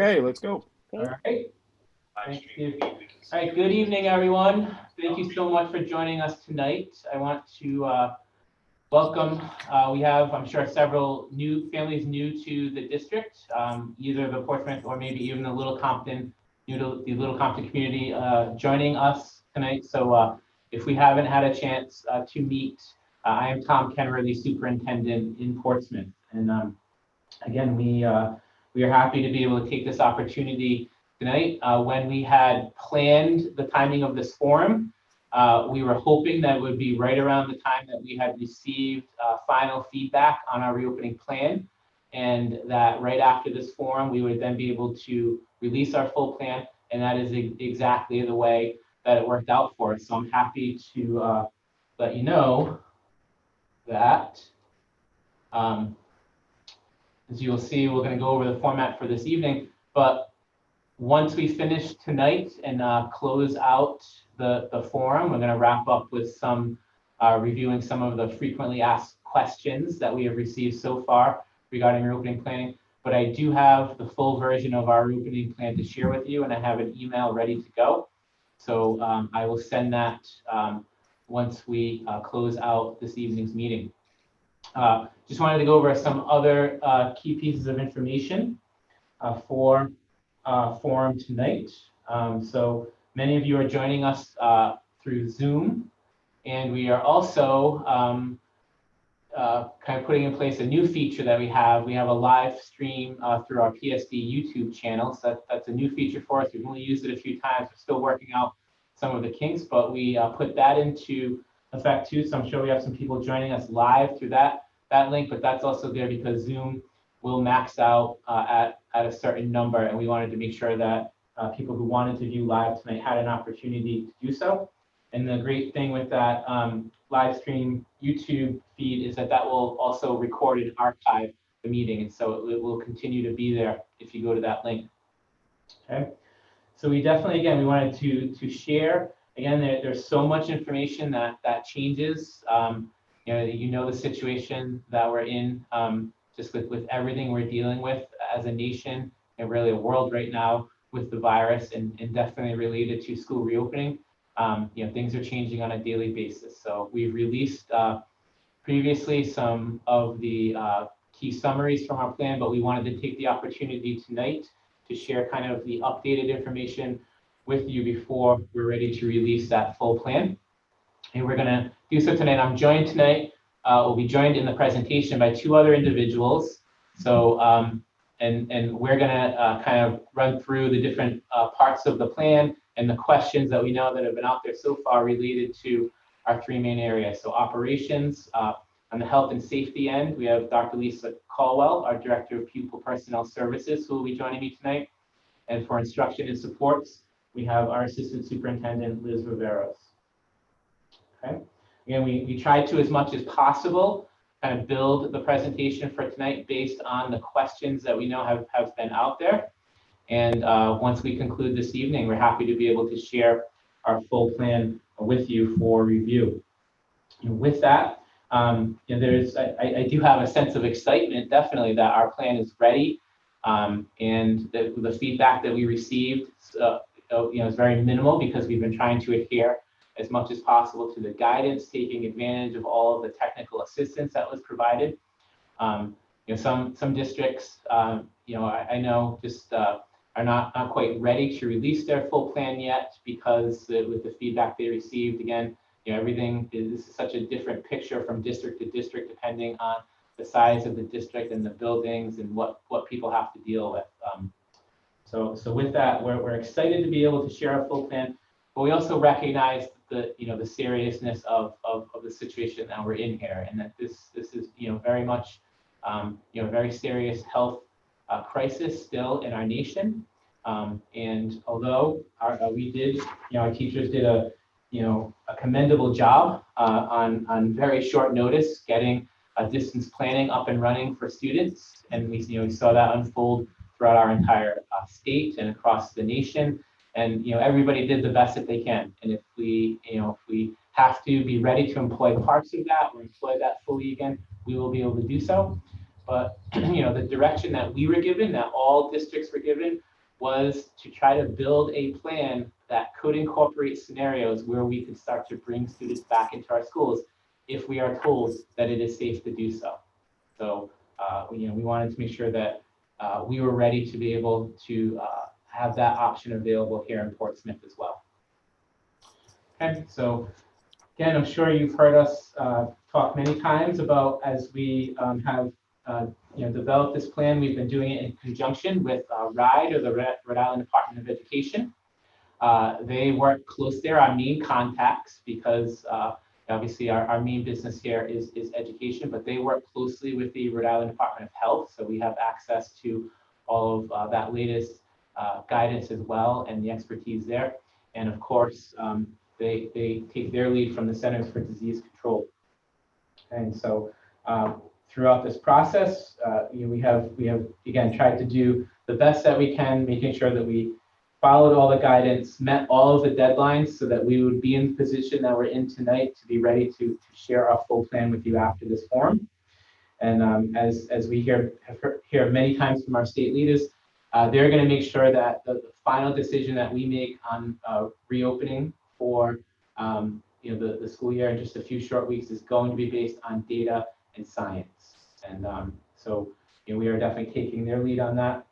Okay, let's go. All right. Thank you. All right, good evening, everyone. Thank you so much for joining us tonight. I want to welcome, we have, I'm sure, several new families new to the district, either the Portsmouth or maybe even the Little Compton, new to the Little Compton community joining us tonight. So if we haven't had a chance to meet, I am Tom Kenworthy, Superintendent in Portsmouth. And again, we are happy to be able to take this opportunity tonight. When we had planned the timing of this forum, we were hoping that it would be right around the time that we had received final feedback on our reopening plan, and that right after this forum, we would then be able to release our full plan, and that is exactly the way that it worked out for us. So I'm happy to let you know that as you will see, we're going to go over the format for this evening, but once we finish tonight and close out the forum, we're going to wrap up with some reviewing some of the frequently asked questions that we have received so far regarding reopening planning. But I do have the full version of our reopening plan to share with you, and I have an email ready to go. So I will send that once we close out this evening's meeting. Just wanted to go over some other key pieces of information for forum tonight. So many of you are joining us through Zoom, and we are also kind of putting in place a new feature that we have. We have a live stream through our PSD YouTube channel. So that's a new feature for us. We've only used it a few times. We're still working out some of the kinks, but we put that into effect too. So I'm sure we have some people joining us live through that link, but that's also there because Zoom will max out at a certain number, and we wanted to make sure that people who wanted to view live tonight had an opportunity to do so. And the great thing with that live stream YouTube feed is that will also record and archive the meeting, and so it will continue to be there if you go to that link. Okay, so we definitely, again, we wanted to share. Again, there's so much information that changes. You know the situation that we're in, just with everything we're dealing with as a nation and really a world right now with the virus, and definitely related to school reopening. Things are changing on a daily basis. So we've released previously some of the key summaries from our plan, but we wanted to take the opportunity tonight to share kind of the updated information with you before we're ready to release that full plan. And we're going to do so tonight. I'm joined tonight, we'll be joined in the presentation by two other individuals. So, and we're going to kind of run through the different parts of the plan and the questions that we know that have been out there so far related to our three main areas. So operations, on the health and safety end, we have Dr. Lisa Caldwell, our Director of Pupil Personnel Services, who will be joining me tonight. And for instruction and supports, we have our Assistant Superintendent, Liz Riveros. Okay. Again, we tried to, as much as possible, kind of build the presentation for tonight based on the questions that we know have been out there. And once we conclude this evening, we're happy to be able to share our full plan with you for review. And with that, I do have a sense of excitement, definitely, that our plan is ready. And the feedback that we received is very minimal because we've been trying to adhere as much as possible to the guidance, taking advantage of all of the technical assistance that was provided. Some districts, I know just are not quite ready to release their full plan yet because with the feedback they received, again, everything this is such a different picture from district to district, depending on the size of the district and the buildings and what people have to deal with. So with that, we're excited to be able to share our full plan, but we also recognize the seriousness of the situation that we're in here, and that this is very much very serious health crisis still in our nation. And although our teachers did a commendable job on very short notice getting distance planning up and running for students, and we saw that unfold throughout our entire state and across the nation. And everybody did the best that they can. And if we have to be ready to employ parts of that or employ that fully again, we will be able to do so. But the direction that we were given, that all districts were given, was to try to build a plan that could incorporate scenarios where we could start to bring students back into our schools if we are told that it is safe to do so. So we wanted to make sure that we were ready to be able to have that option available here in Portsmouth as well. Okay, so again, I'm sure you've heard us talk many times about, as we have developed this plan, we've been doing it in conjunction with RIDE, or the Rhode Island Department of Education. They work close there, our main contacts, because obviously our main business here is education, but they work closely with the Rhode Island Department of Health, so we have access to all of that latest guidance as well, and the expertise there. And of course, they take their lead from the Centers for Disease Control. And so throughout this process, we have again tried to do the best that we can, making sure that we followed all the guidance, met all of the deadlines, so that we would be in the position that we're in tonight to be ready to share our full plan with you after this forum. And as we hear many times from our state leaders, they're going to make sure that the final decision that we make on reopening for the school year in just a few short weeks is going to be based on data and science. And so we are definitely taking their lead on that.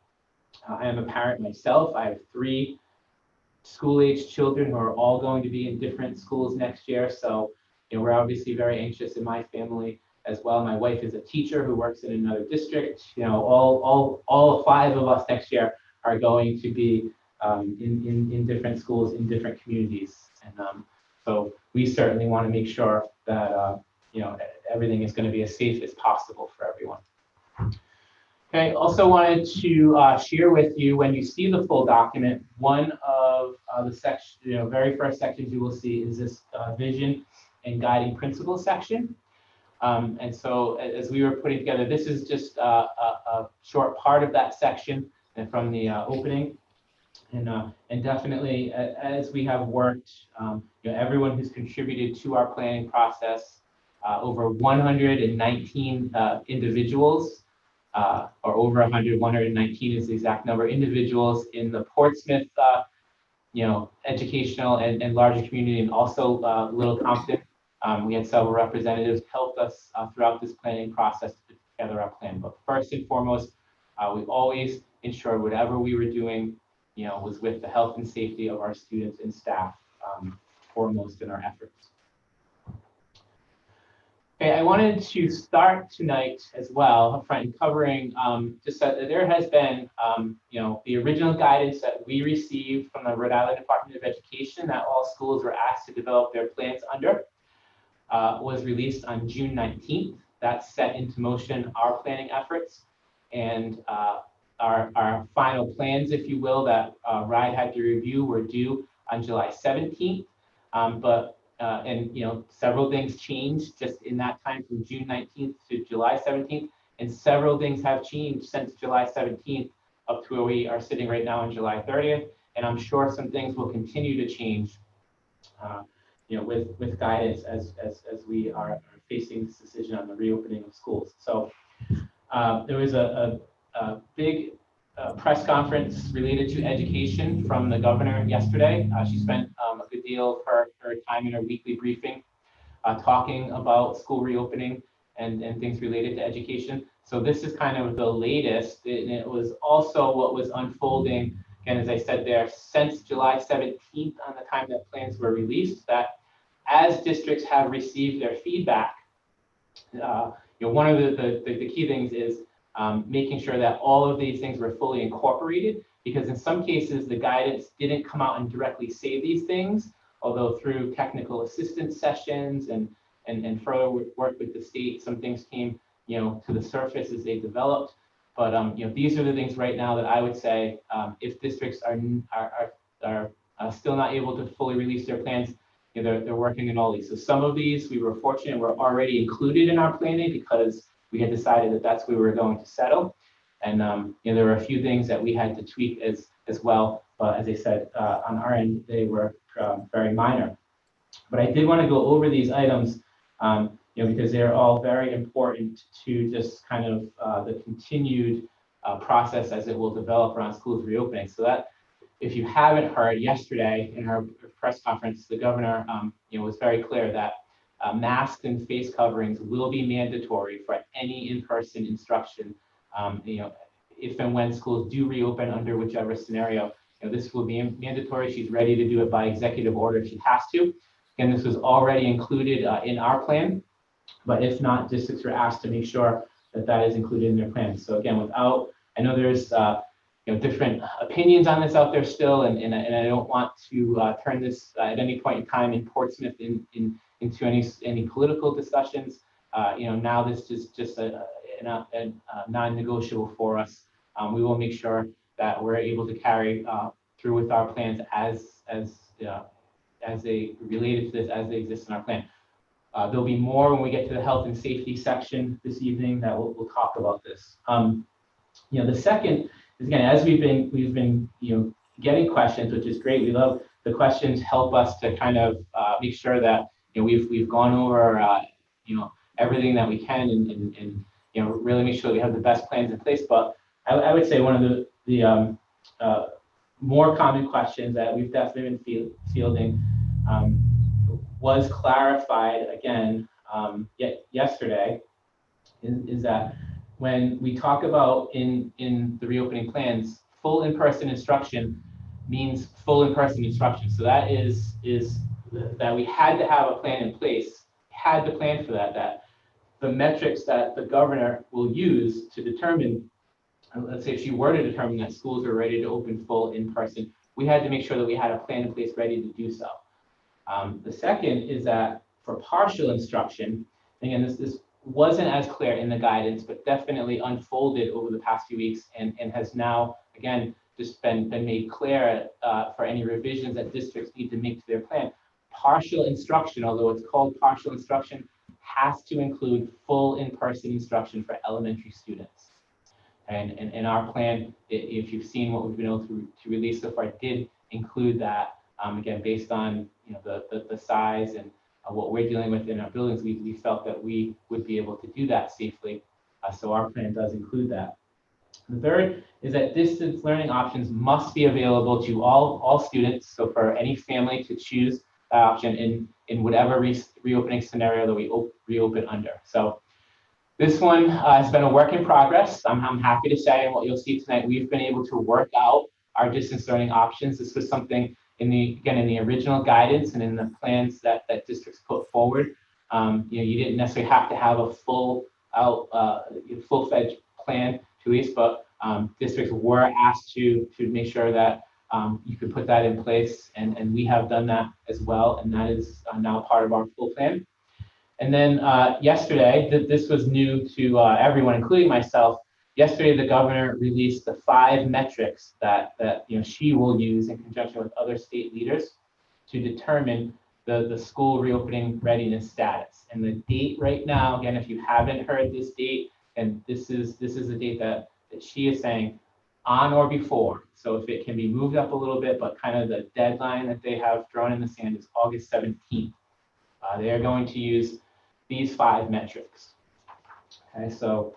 I am a parent myself. I have 3 school-age children who are all going to be in different schools next year. So we're obviously very anxious in my family as well. My wife is a teacher who works in another district. All 5 of us next year are going to be in different schools in different communities. And so we certainly want to make sure that everything is going to be as safe as possible for everyone. Okay, also wanted to share with you, when you see the full document, one of the section, very first sections you will see is this vision and guiding principles section. And so as we were putting together, this is just a short part of that section and from the opening. And definitely, as we have worked, everyone who's contributed to our planning process, over 119 individuals, or over 119 is the exact number, individuals in the Portsmouth, educational and larger community, and also Little Compton. We had several representatives help us throughout this planning process to put together our plan. But first and foremost, we always ensured whatever we were doing, was with the health and safety of our students and staff foremost in our efforts. Okay, I wanted to start tonight as well, upfront, covering just that there has been, the original guidance that we received from the Rhode Island Department of Education that all schools were asked to develop their plans under, was released on June 19th. That set into motion our planning efforts, and our final plans, if you will, that RIDE had to review were due on July 17th. Several things changed just in that time from June 19th to July 17th, and several things have changed since July 17th up to where we are sitting right now on July 30th. And I'm sure some things will continue to change, with guidance as we are facing this decision on the reopening of schools. So there was a big press conference related to education from the governor yesterday. She spent a good deal of her time in her weekly briefing talking about school reopening and things related to education. So this is kind of the latest, and it was also what was unfolding, again, as I said there, since July 17th on the time that plans were released, that as districts have received their feedback, one of the key things is making sure that all of these things were fully incorporated, because in some cases the guidance didn't come out and directly say these things, although through technical assistance sessions and further work with the state, some things came to the surface as they developed. But these are the things right now that I would say, if districts are still not able to fully release their plans, they're working on all these. So some of these we were fortunate were already included in our planning because we had decided that that's where we were going to settle. And there were a few things that we had to tweak as well. But as I said, on our end, they were very minor. But I did want to go over these items, because they're all very important to just kind of the continued process as it will develop around schools reopening. So that, if you haven't heard, yesterday in our press conference, the governor was very clear that masks and face coverings will be mandatory for any in-person instruction. If and when schools do reopen under whichever scenario, this will be mandatory. She's ready to do it by executive order if she has to. And this was already included in our plan, but if not, districts are asked to make sure that that is included in their plans. So again, I know there's different opinions on this out there still, and I don't want to turn this at any point in time in Portsmouth into any political discussions. Now this is just a non-negotiable for us. We will make sure that we're able to carry through with our plans as they related to this, as they exist in our plan. There'll be more when we get to the health and safety section this evening that we'll talk about this. The second is, again, as we've been getting questions, which is great. We love the questions, help us to kind of make sure that we've gone over everything that we can and really make sure we have the best plans in place. But I would say one of the more common questions that we've definitely been fielding was clarified again yesterday, is that when we talk about in the reopening plans, full in-person instruction means full in-person instruction. So that is that we had to have a plan in place, had to plan for that the metrics that the governor will use to determine, let's say if she were to determine that schools are ready to open full in-person, we had to make sure that we had a plan in place ready to do so. The second is that for partial instruction, again, this wasn't as clear in the guidance, but definitely unfolded over the past few weeks and has now, again, just been made clear for any revisions that districts need to make to their plan. Partial instruction, although it's called partial instruction, has to include full in-person instruction for elementary students. And in our plan, if you've seen what we've been able to release so far, did include that. Again, based on the size and what we're dealing with in our buildings, we felt that we would be able to do that safely. So our plan does include that. The third is that distance learning options must be available to all students. So for any family to choose that option in whatever reopening scenario that we reopen under. So this one has been a work in progress. I'm happy to say, and what you'll see tonight, we've been able to work out our distance learning options. This was something in the original guidance and in the plans that districts put forward. You didn't necessarily have to have a full-fledged plan to release, but districts were asked to make sure that you could put that in place, and we have done that as well, and that is now part of our full plan. And then yesterday, this was new to everyone, including myself. Yesterday, the governor released the 5 metrics that she will use in conjunction with other state leaders to determine the school reopening readiness status. And the date right now, again, if you haven't heard this date, and this is the date that she is saying on or before. So if it can be moved up a little bit, but kind of the deadline that they have drawn in the sand is August 17th. They are going to use these 5 metrics. Okay, so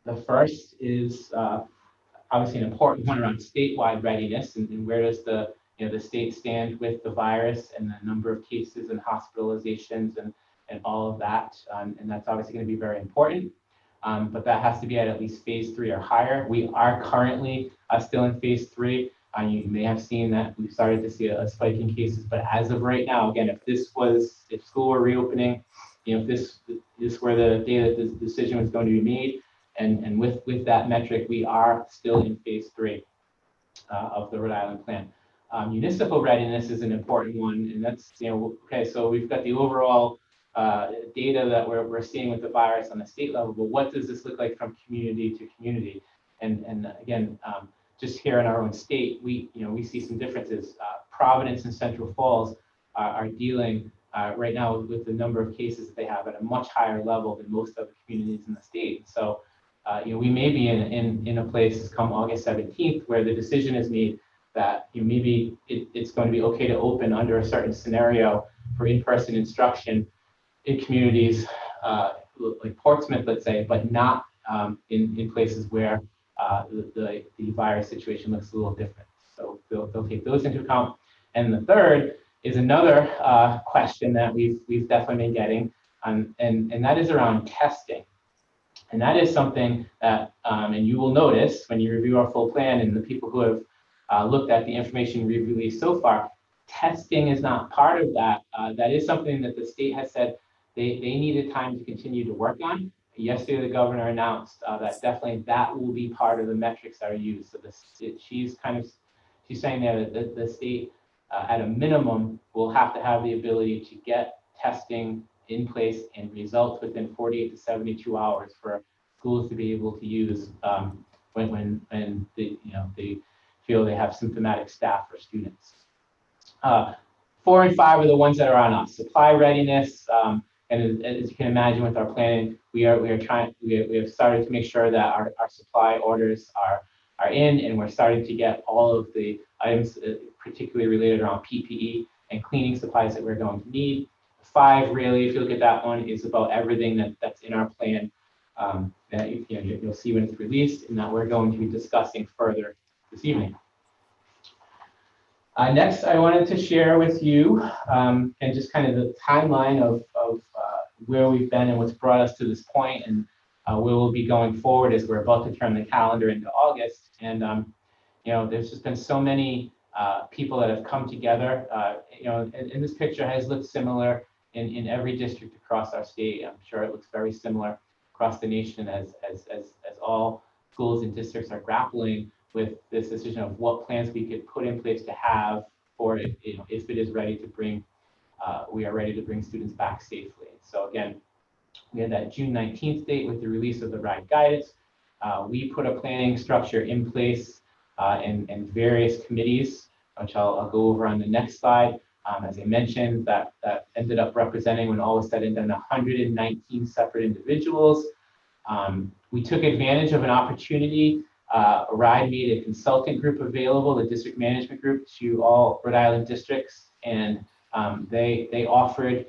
the first is obviously an important one around statewide readiness, and where does the state stand with the virus and the number of cases and hospitalizations and all of that, and that's obviously going to be very important. But that has to be at least phase 3 or higher. We are currently still in phase 3. You may have seen that we've started to see a spike in cases, but as of right now, again, if school were reopening, if this were the day that this decision was going to be made, and with that metric, we are still in phase 3 of the Rhode Island plan. Municipal readiness is an important one, and that's, okay, so we've got the overall data that we're seeing with the virus on the state level, but what does this look like from community to community? And again, just here in our own state, we see some differences. Providence and Central Falls are dealing right now with the number of cases that they have at a much higher level than most other communities in the state. So we may be in a place come August 17th where the decision is made that maybe it's going to be okay to open under a certain scenario for in-person instruction, in communities like Portsmouth, let's say, but not in places where the virus situation looks a little different. So they'll take those into account. And the third is another question that we've definitely been getting, and that is around testing. And that is something that, and you will notice when you review our full plan and the people who have looked at the information we've released so far, testing is not part of that. That is something that the state has said they needed time to continue to work on. Yesterday, the governor announced that definitely that will be part of the metrics that are used. So she's saying there that the state, at a minimum, will have to have the ability to get testing in place and results within 48 to 72 hours for schools to be able to use when they feel they have symptomatic staff or students. 4 and 5 are the ones that are on us. Supply readiness, and as you can imagine with our planning, we have started to make sure that our supply orders are in, and we're starting to get all of the items particularly related around PPE and cleaning supplies that we're going to need. 5, really, if you look at that one, is about everything that's in our plan that you'll see when it's released, and that we're going to be discussing further this evening. Next, I wanted to share with you and just kind of the timeline of where we've been and what's brought us to this point, and where we'll be going forward as we're about to turn the calendar into August. And there's just been so many people that have come together. And this picture has looked similar in every district across our state. I'm sure it looks very similar across the nation as all schools and districts are grappling with this decision of what plans we could put in place to have for it, if it is ready to bring, we are ready to bring students back safely. So again, we had that June 19th date with the release of the RIDE guidance. We put a planning structure in place and various committees, which I'll go over on the next slide. As I mentioned, that ended up representing, when all was said and done, 119 separate individuals. We took advantage of an opportunity. RIDE made a consultant group available, the district management group, to all Rhode Island districts, and they offered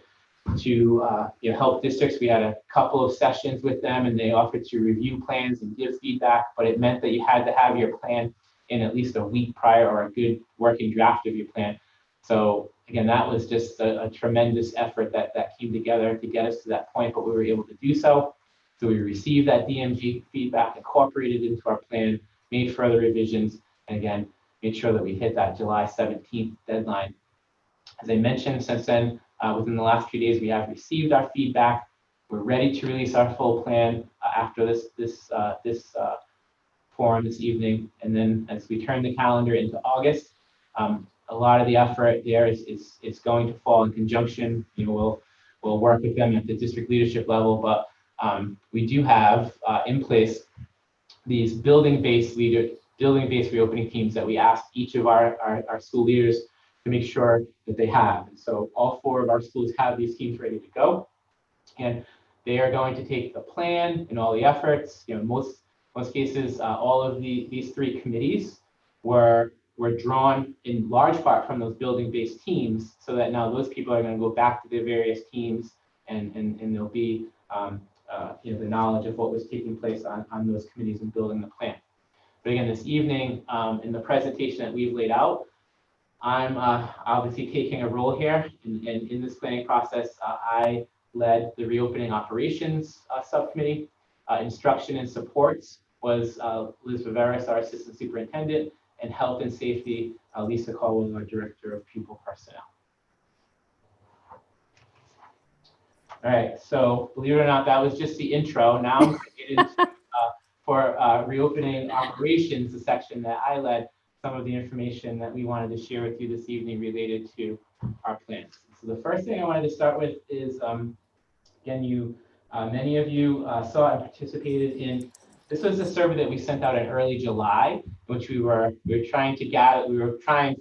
to help districts. We had a couple of sessions with them, and they offered to review plans and give feedback, but it meant that you had to have your plan in at least a week prior, or a good working draft of your plan. So again, that was just a tremendous effort that came together to get us to that point, but we were able to do so. So we received that DMG feedback, incorporated into our plan, made further revisions, and again, made sure that we hit that July 17th deadline. As I mentioned, since then, within the last few days, we have received our feedback. We're ready to release our full plan after this forum this evening. And then as we turn the calendar into August, a lot of the effort there is going to fall in conjunction. We'll work with them at the district leadership level, but we do have in place these building-based reopening teams that we ask each of our school leaders to make sure that they have. And so all 4 of our schools have these teams ready to go, and they are going to take the plan and all the efforts. Most cases, all of these 3 committees were drawn in large part from those building-based teams, so that now those people are going to go back to their various teams, and there'll be the knowledge of what was taking place on those committees and building the plan. But again, this evening, in the presentation that we've laid out, I'm obviously taking a role here, and in this planning process, I led the reopening operations subcommittee. Instruction and supports was Liz Viveris, our assistant superintendent, and health and safety, Lisa Caldwell, our director of pupil personnel. All right, so believe it or not, that was just the intro. Now I'm going to get into for reopening operations, the section that I led, some of the information that we wanted to share with you this evening related to our plans. So the first thing I wanted to start with is, again, many of you saw and participated in. This was a survey that we sent out in early July, which we were trying to gather. We were trying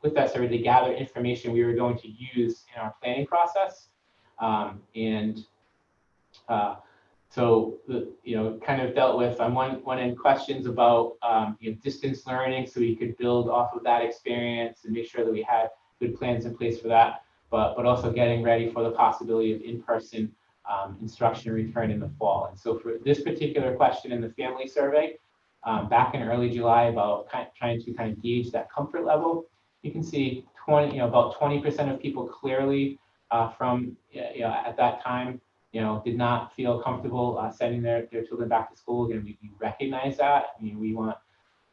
with that survey to gather information we were going to use in our planning process. So kind of dealt with on one end questions about distance learning, so we could build off of that experience and make sure that we had good plans in place for that. but also getting ready for the possibility of in-person instruction return in the fall. And so for this particular question in the family survey, back in early July, about trying to kind of gauge that comfort level, you can see about 20% of people clearly from at that time, did not feel comfortable sending their children back to school. Again, we recognize that. I mean, we want,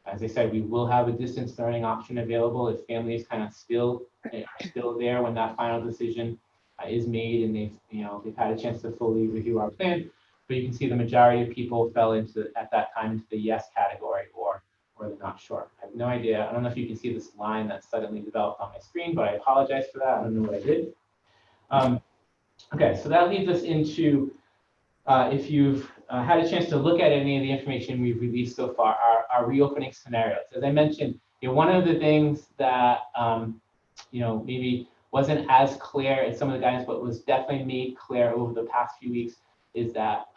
as I said, we will have a distance learning option available if families kind of still there when that final decision is made and they've had a chance to fully review our plan. But you can see the majority of people fell into, at that time, into the yes category or they're not sure. I have no idea. I don't know if you can see this line that suddenly developed on my screen, but I apologize for that. I don't know what I did. Okay, so that leads us into, if you've had a chance to look at any of the information we've released so far, our reopening scenarios. As I mentioned, one of the things that maybe wasn't as clear in some of the guidance, but was definitely made clear over the past few weeks, is that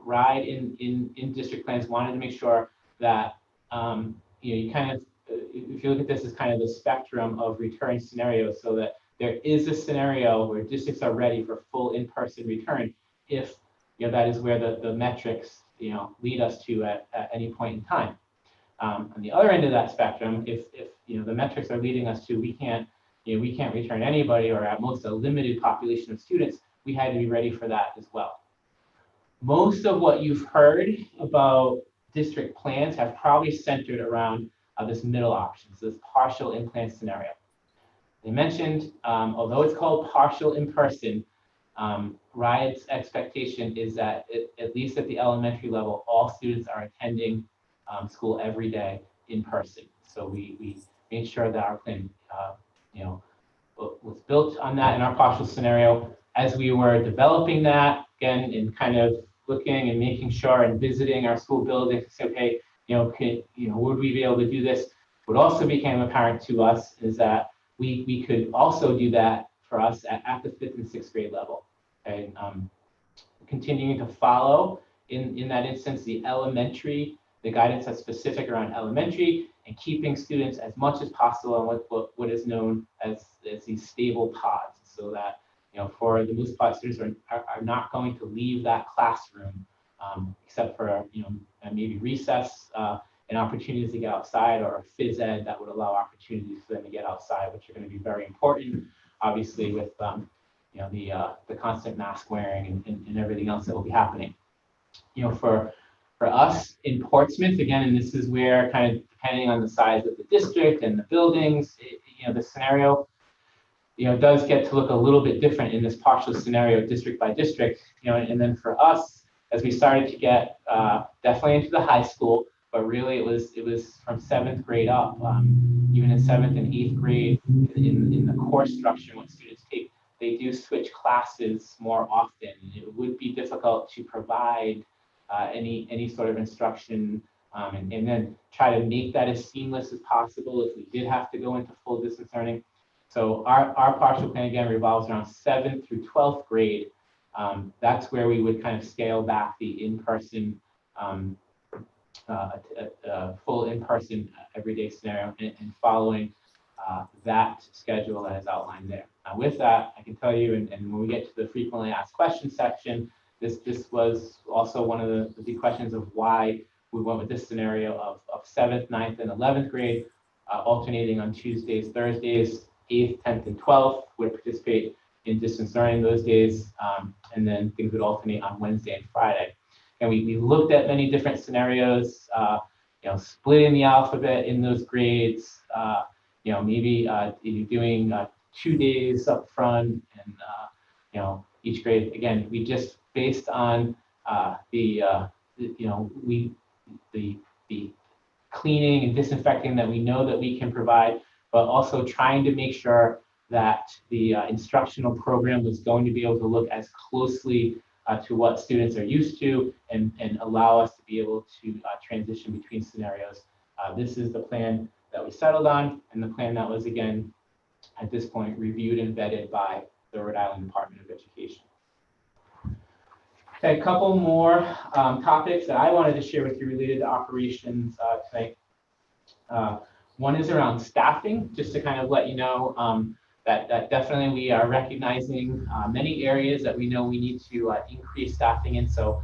RIDE in district plans wanted to make sure that you kind of, if you look at this as kind of the spectrum of return scenarios, so that there is a scenario where districts are ready for full in-person return if that is where the metrics lead us to at any point in time. On the other end of that spectrum, if the metrics are leading us to we can't return anybody, or at most a limited population of students, we had to be ready for that as well. Most of what you've heard about district plans have probably centered around this middle option, so this partial in-plan scenario. They mentioned, although it's called partial in-person, RIDE's expectation is that at least at the elementary level, all students are attending school every day in person. So we made sure that our plan was built on that in our partial scenario. As we were developing that, again, and kind of looking and making sure and visiting our school buildings to say, okay, would we be able to do this? What also became apparent to us is that we could also do that for us at the 5th and 6th grade level. Okay, continuing to follow in that instance the guidance that's specific around elementary, and keeping students as much as possible on what is known as these stable pods, so that for the most part, students are not going to leave that classroom except for maybe recess and opportunities to get outside, or phys ed that would allow opportunities for them to get outside, which are going to be very important, obviously, with the constant mask wearing and everything else that will be happening. For us in Portsmouth, again, and this is where kind of depending on the size of the district and the buildings, the scenario, does get to look a little bit different in this partial scenario, district by district. And then for us, as we started to get definitely into the high school, but really it was from 7th grade up, even in 7th and 8th grade, in the course structure, what students take, they do switch classes more often. It would be difficult to provide any sort of instruction and then try to make that as seamless as possible if we did have to go into full distance learning. So our partial plan, again, revolves around 7th through 12th grade. That's where we would kind of scale back the in-person, full in-person everyday scenario, and following that schedule that is outlined there. With that, I can tell you, and when we get to the frequently asked questions section, this was also one of the big questions of why we went with this scenario of 7th, 9th, and 11th grade, alternating on Tuesdays, Thursdays. 8th, 10th, and 12th would participate in distance learning those days, and then things would alternate on Wednesday and Friday. And we looked at many different scenarios, splitting the alphabet in those grades, maybe doing 2 days up front, and each grade. Again, we just based on the cleaning and disinfecting that we know that we can provide, but also trying to make sure that the instructional program was going to be able to look as closely to what students are used to, and allow us to be able to transition between scenarios. This is the plan that we settled on, and the plan that was, again, at this point, reviewed and vetted by the Rhode Island Department of Education. Okay, a couple more topics that I wanted to share with you related to operations tonight. One is around staffing, just to kind of let you know that definitely we are recognizing many areas that we know we need to increase staffing in. So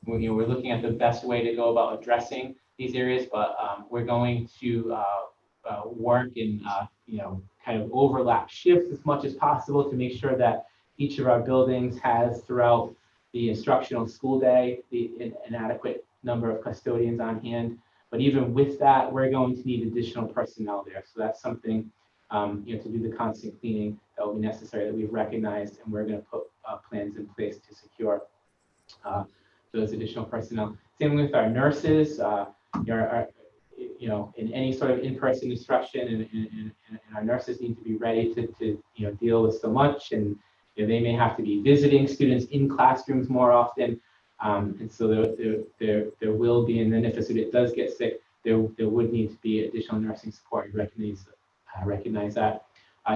we're looking at the best way to go about addressing these areas, but we're going to work in kind of overlap shifts as much as possible to make sure that each of our buildings has throughout the instructional school day an adequate number of custodians on hand. But even with that, we're going to need additional personnel there. So that's something to do the constant cleaning that will be necessary that we've recognized, and we're going to put plans in place to secure those additional personnel. Same with our nurses. In any sort of in-person instruction, and our nurses need to be ready to deal with so much, and they may have to be visiting students in classrooms more often, and so there will be, and then if a student does get sick, there would need to be additional nursing support. We recognize that.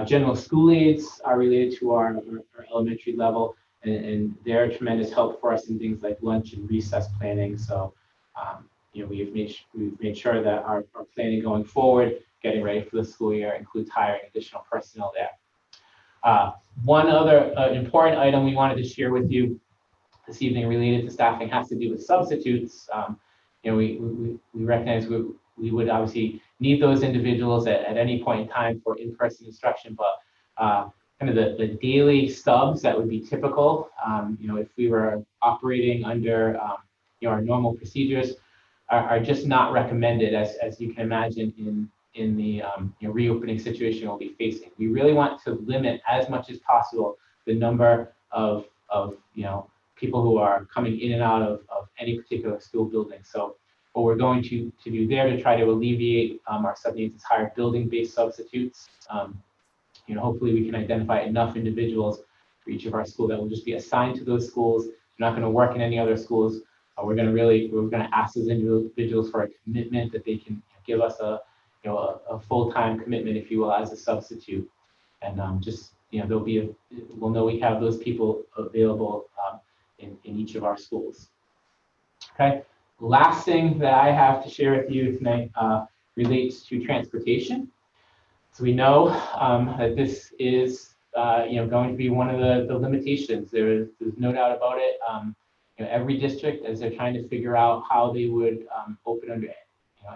General school aides are related to our elementary level, and they're a tremendous help for us in things like lunch and recess planning. So we've made sure that our planning going forward, getting ready for the school year, includes hiring additional personnel there. One other important item we wanted to share with you this evening related to staffing has to do with substitutes. We recognize we would obviously need those individuals at any point in time for in-person instruction, but kind of the daily subs that would be typical, if we were operating under our normal procedures, are just not recommended, as you can imagine in the reopening situation we'll be facing. We really want to limit as much as possible the number of people who are coming in and out of any particular school building. So what we're going to do there to try to alleviate our sub-needs is hire building-based substitutes. Hopefully we can identify enough individuals for each of our schools that will just be assigned to those schools. They're not going to work in any other schools. We're going to ask those individuals for a commitment that they can give us a full-time commitment, if you will, as a substitute. And we'll know we have those people available in each of our schools. Okay. Last thing that I have to share with you tonight relates to transportation. So we know that this is going to be one of the limitations. There's no doubt about it. Every district, as they're trying to figure out how they would open under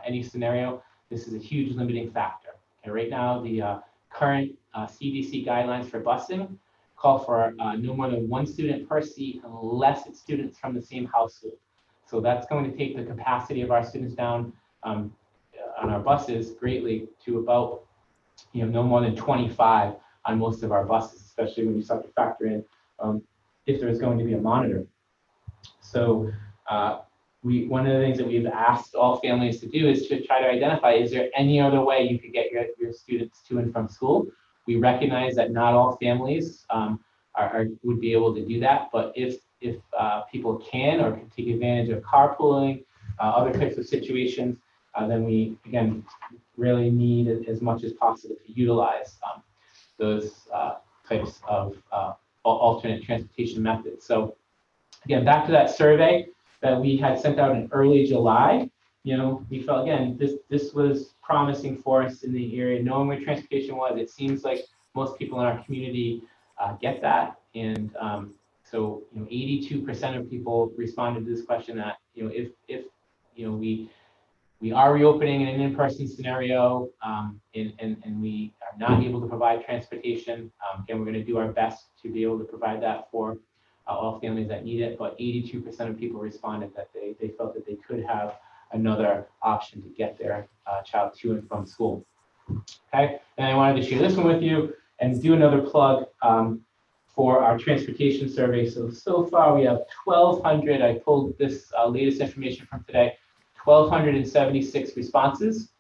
any scenario, this is a huge limiting factor. Okay, right now, the current CDC guidelines for busing call for no more than one student per seat unless it's students from the same household. So that's going to take the capacity of our students down on our buses greatly to about no more than 25 on most of our buses, especially when you start to factor in if there's going to be a monitor. So one of the things that we've asked all families to do is to try to identify, is there any other way you could get your students to and from school? We recognize that not all families would be able to do that, but if people can or can take advantage of carpooling, other types of situations, then we, again, really need as much as possible to utilize those types of alternate transportation methods. So again, back to that survey that we had sent out in early July, we felt, again, this was promising for us in the area, knowing where transportation was. It seems like most people in our community get that. And so 82% of people responded to this question that, if we are reopening in an in-person scenario and we are not able to provide transportation, again, we're going to do our best to be able to provide that for all families that need it, but 82% of people responded that they felt that they could have another option to get their child to and from school. Okay, and I wanted to share this one with you and do another plug for our transportation survey. So far we have 1,200, I pulled this latest information from today, 1,276 responses.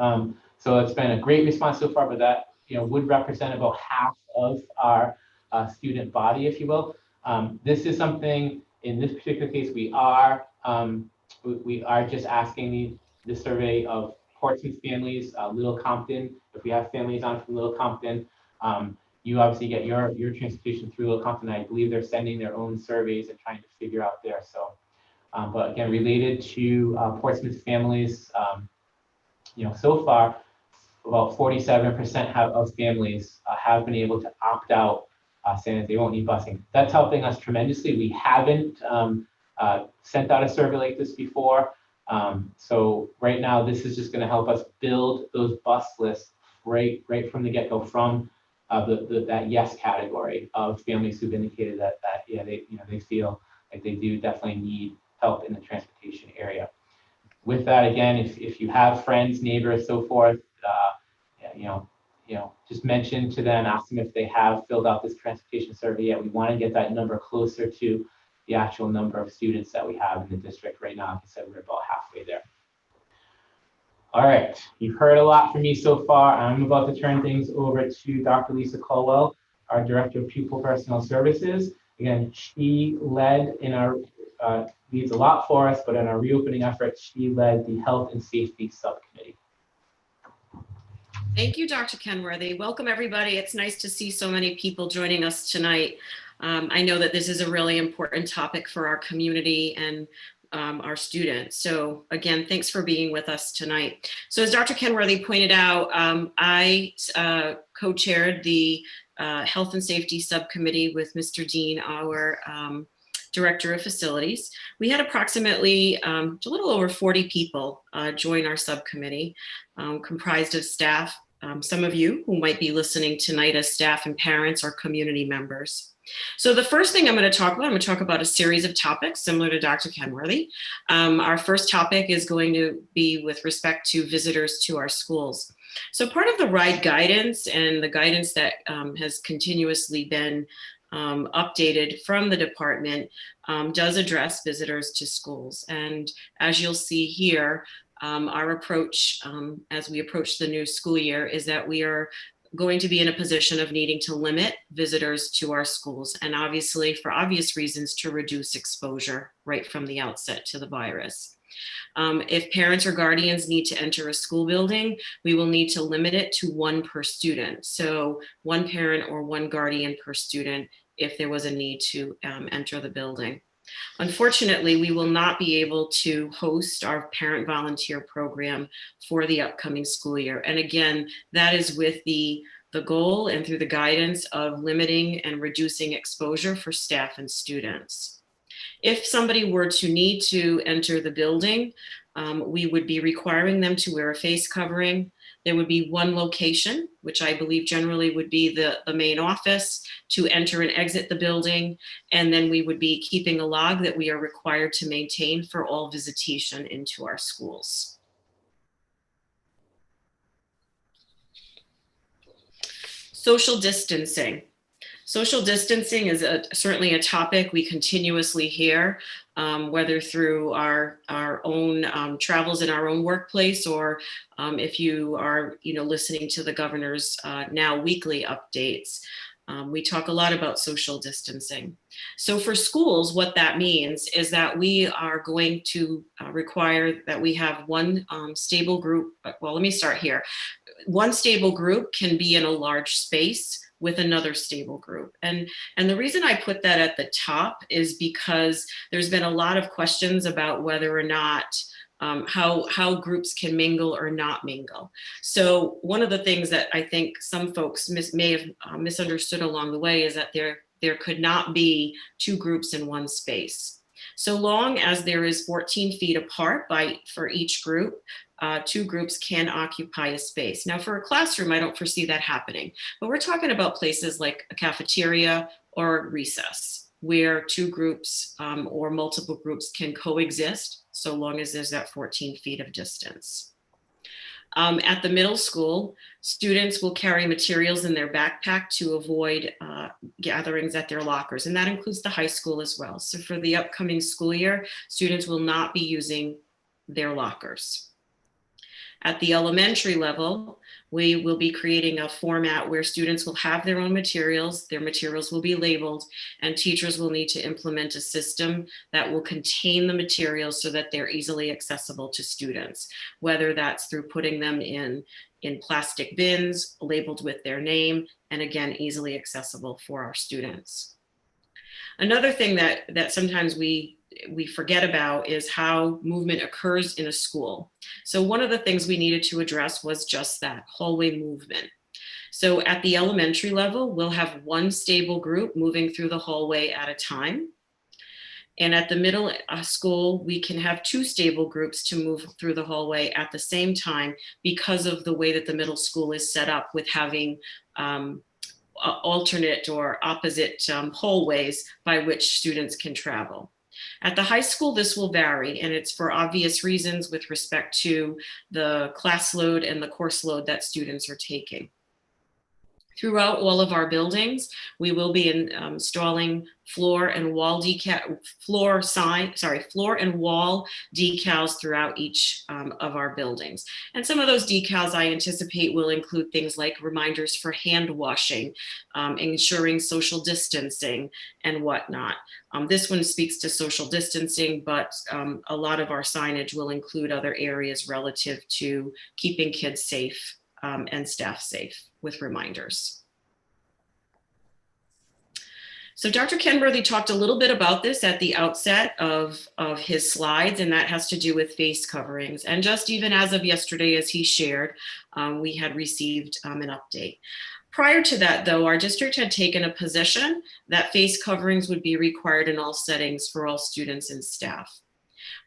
So it's been a great response so far, but that would represent about half of our student body, if you will. This is something, in this particular case, we are just asking the survey of Portsmouth families, Little Compton. If we have families on from Little Compton, you obviously get your transportation through Little Compton. I believe they're sending their own surveys and trying to figure out there. So, but again, related to Portsmouth families, so far, about 47% of families have been able to opt out, saying that they won't need busing. That's helping us tremendously. We haven't sent out a survey like this before. So right now, this is just going to help us build those bus lists right from the get-go, from that yes category of families who've indicated that yeah, they feel like they do definitely need help in the transportation area. With that, again, if you have friends, neighbors, so forth, just mention to them, ask them if they have filled out this transportation survey yet. We want to get that number closer to the actual number of students that we have in the district right now. Like I said, we're about halfway there. All right, you've heard a lot from me so far. I'm about to turn things over to Dr. Lisa Colwell, our Director of Pupil Personnel Services. Again, she led in our, leads a lot for us, but in our reopening efforts, she led the Health and Safety Subcommittee. Thank you, Dr. Kenworthy. Welcome, everybody. It's nice to see so many people joining us tonight. I know that this is a really important topic for our community and our students. So again, thanks for being with us tonight. So as Dr. Kenworthy pointed out, I co-chaired the Health and Safety Subcommittee with Mr. Dean, our Director of Facilities. We had approximately a little over 40 people join our subcommittee, comprised of staff, some of you who might be listening tonight as staff and parents or community members. So the first thing I'm going to talk about a series of topics similar to Dr. Kenworthy. Our first topic is going to be with respect to visitors to our schools. So part of the RIDE guidance and the guidance that has continuously been updated from the department does address visitors to schools. And as you'll see here, our approach as we approach the new school year is that we are going to be in a position of needing to limit visitors to our schools, and obviously for obvious reasons to reduce exposure right from the outset to the virus. If parents or guardians need to enter a school building, we will need to limit it to 1 per student. So 1 parent or 1 guardian per student if there was a need to enter the building. Unfortunately, we will not be able to host our parent volunteer program for the upcoming school year. And again, that is with the goal and through the guidance of limiting and reducing exposure for staff and students. If somebody were to need to enter the building, we would be requiring them to wear a face covering. There would be 1 location, which I believe generally would be the main office, to enter and exit the building. And then we would be keeping a log that we are required to maintain for all visitation into our schools. Social distancing. Social distancing is certainly a topic we continuously hear, whether through our own travels in our own workplace, or if you are listening to the governor's now weekly updates. We talk a lot about social distancing. So for schools, what that means is that we are going to require that we have 1 stable group. Well, let me start here. 1 stable group can be in a large space with another stable group. And the reason I put that at the top is because there's been a lot of questions about whether or not how groups can mingle or not mingle. So one of the things that I think some folks may have misunderstood along the way is that there could not be 2 groups in 1 space. So long as there is 14 feet apart for each group, 2 groups can occupy a space. Now for a classroom, I don't foresee that happening, but we're talking about places like a cafeteria or recess, where 2 groups or multiple groups can coexist, so long as there's that 14 feet of distance. At the middle school, students will carry materials in their backpack to avoid gatherings at their lockers, and that includes the high school as well. So for the upcoming school year, students will not be using their lockers. At the elementary level, we will be creating a format where students will have their own materials, their materials will be labeled, and teachers will need to implement a system that will contain the materials so that they're easily accessible to students, whether that's through putting them in plastic bins labeled with their name, and again, easily accessible for our students. Another thing that sometimes we we forget about is how movement occurs in a school. So one of the things we needed to address was just that, hallway movement. So at the elementary level, we'll have one stable group moving through the hallway at a time. And at the middle school, we can have two stable groups to move through the hallway at the same time because of the way that the middle school is set up with having alternate or opposite hallways by which students can travel. At the high school, this will vary, and it's for obvious reasons with respect to the class load and the course load that students are taking. Throughout all of our buildings, we will be installing floor and wall decals throughout each of our buildings. And some of those decals I anticipate will include things like reminders for hand washing, ensuring social distancing and whatnot. This one speaks to social distancing, but a lot of our signage will include other areas relative to keeping kids safe and staff safe with reminders. So Dr. Kenworthy talked a little bit about this at the outset of his slides, and that has to do with face coverings. And just even as of yesterday, as he shared, we had received an update. Prior to that, though, our district had taken a position that face coverings would be required in all settings for all students and staff.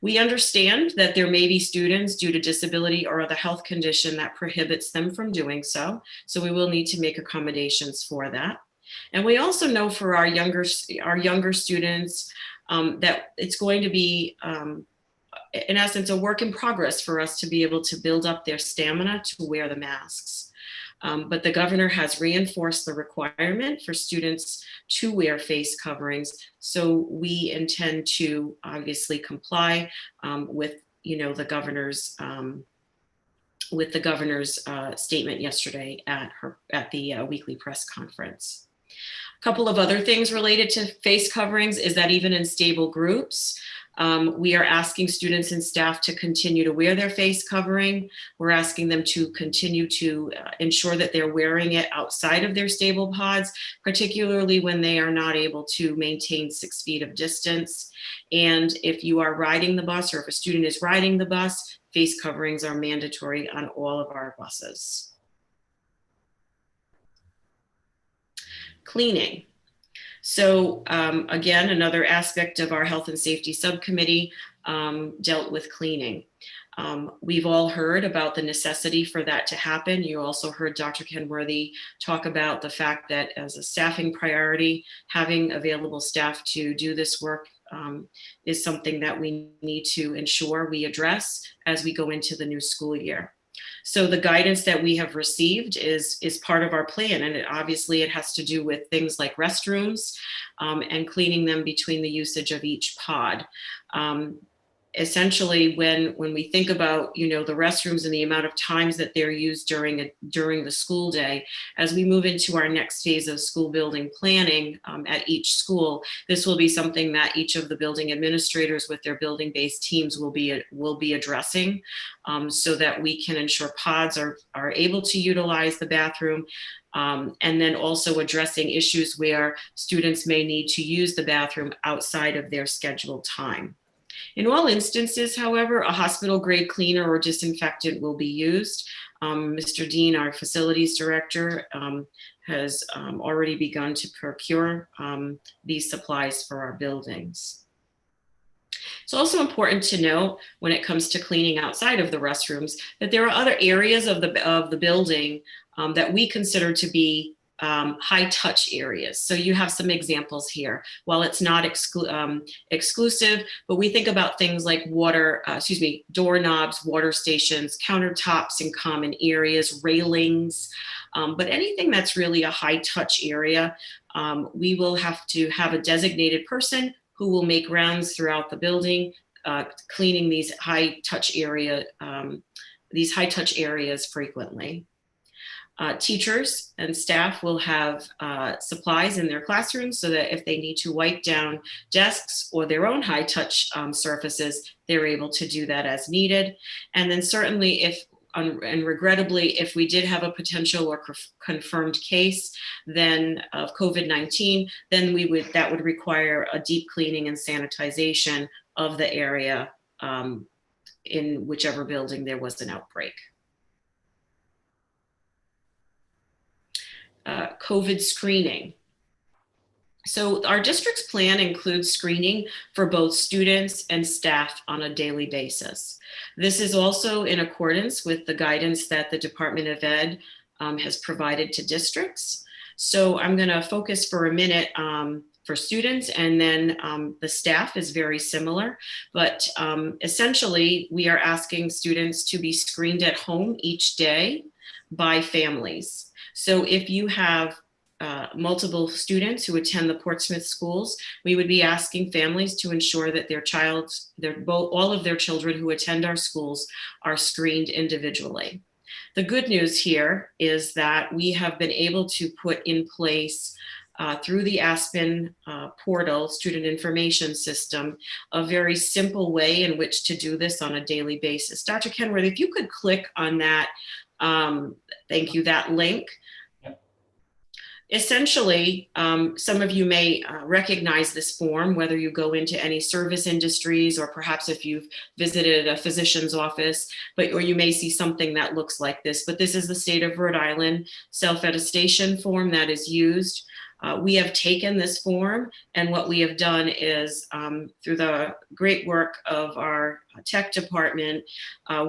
We understand that there may be students due to disability or other health condition that prohibits them from doing so. So we will need to make accommodations for that. And we also know for our younger students that it's going to be, in essence, a work in progress for us to be able to build up their stamina to wear the masks. But the governor has reinforced the requirement for students to wear face coverings. So we intend to obviously comply with, the governor's statement yesterday at the weekly press conference. A couple of other things related to face coverings is that even in stable groups, we are asking students and staff to continue to wear their face covering. We're asking them to continue to ensure that they're wearing it outside of their stable pods, particularly when they are not able to maintain 6 feet of distance. And if you are riding the bus or if a student is riding the bus, face coverings are mandatory on all of our buses. Cleaning. So again, another aspect of our health and safety subcommittee dealt with cleaning. We've all heard about the necessity for that to happen. You also heard Dr. Kenworthy talk about the fact that as a staffing priority, having available staff to do this work is something that we need to ensure we address as we go into the new school year. So the guidance that we have received is part of our plan, and it has to do with things like restrooms and cleaning them between the usage of each pod. Essentially, when we think about the restrooms and the amount of times that they're used during the school day, as we move into our next phase of school building planning at each school, this will be something that each of the building administrators with their building-based teams will be addressing, so that we can ensure pods are able to utilize the bathroom. And then also addressing issues where students may need to use the bathroom outside of their scheduled time. In all instances, however, a hospital-grade cleaner or disinfectant will be used. Mr. Dean, our facilities director, has already begun to procure these supplies for our buildings. It's also important to note when it comes to cleaning outside of the restrooms that there are other areas of the building that we consider to be high touch areas. So you have some examples here. While it's not exclusive, but we think about things like doorknobs, water stations, countertops in common areas, railings, but anything that's really a high touch area, we will have to have a designated person who will make rounds throughout the building, cleaning these high touch areas frequently. Teachers and staff will have supplies in their classrooms so that if they need to wipe down desks or their own high touch surfaces, they're able to do that as needed. And then certainly if and regrettably, if we did have a potential or confirmed case then of COVID-19, then that would require a deep cleaning and sanitization of the area in whichever building there was an outbreak. COVID screening. So our district's plan includes screening for both students and staff on a daily basis. This is also in accordance with the guidance that the Department of Ed has provided to districts. So I'm going to focus for a minute for students, and then the staff is very similar, but essentially we are asking students to be screened at home each day by families. So if you have multiple students who attend the Portsmouth schools, we would be asking families to ensure that all of their children who attend our schools are screened individually. The good news here is that we have been able to put in place through the Aspen portal, student information system, a very simple way in which to do this on a daily basis. Dr. Kenworth, if you could click on that, thank you, that link. Essentially, some of you may recognize this form, whether you go into any service industries or perhaps if you've visited a physician's office, or you may see something that looks like this. But this is the state of Rhode Island self-attestation form that is used. We have taken this form, and what we have done is through the great work of our tech department,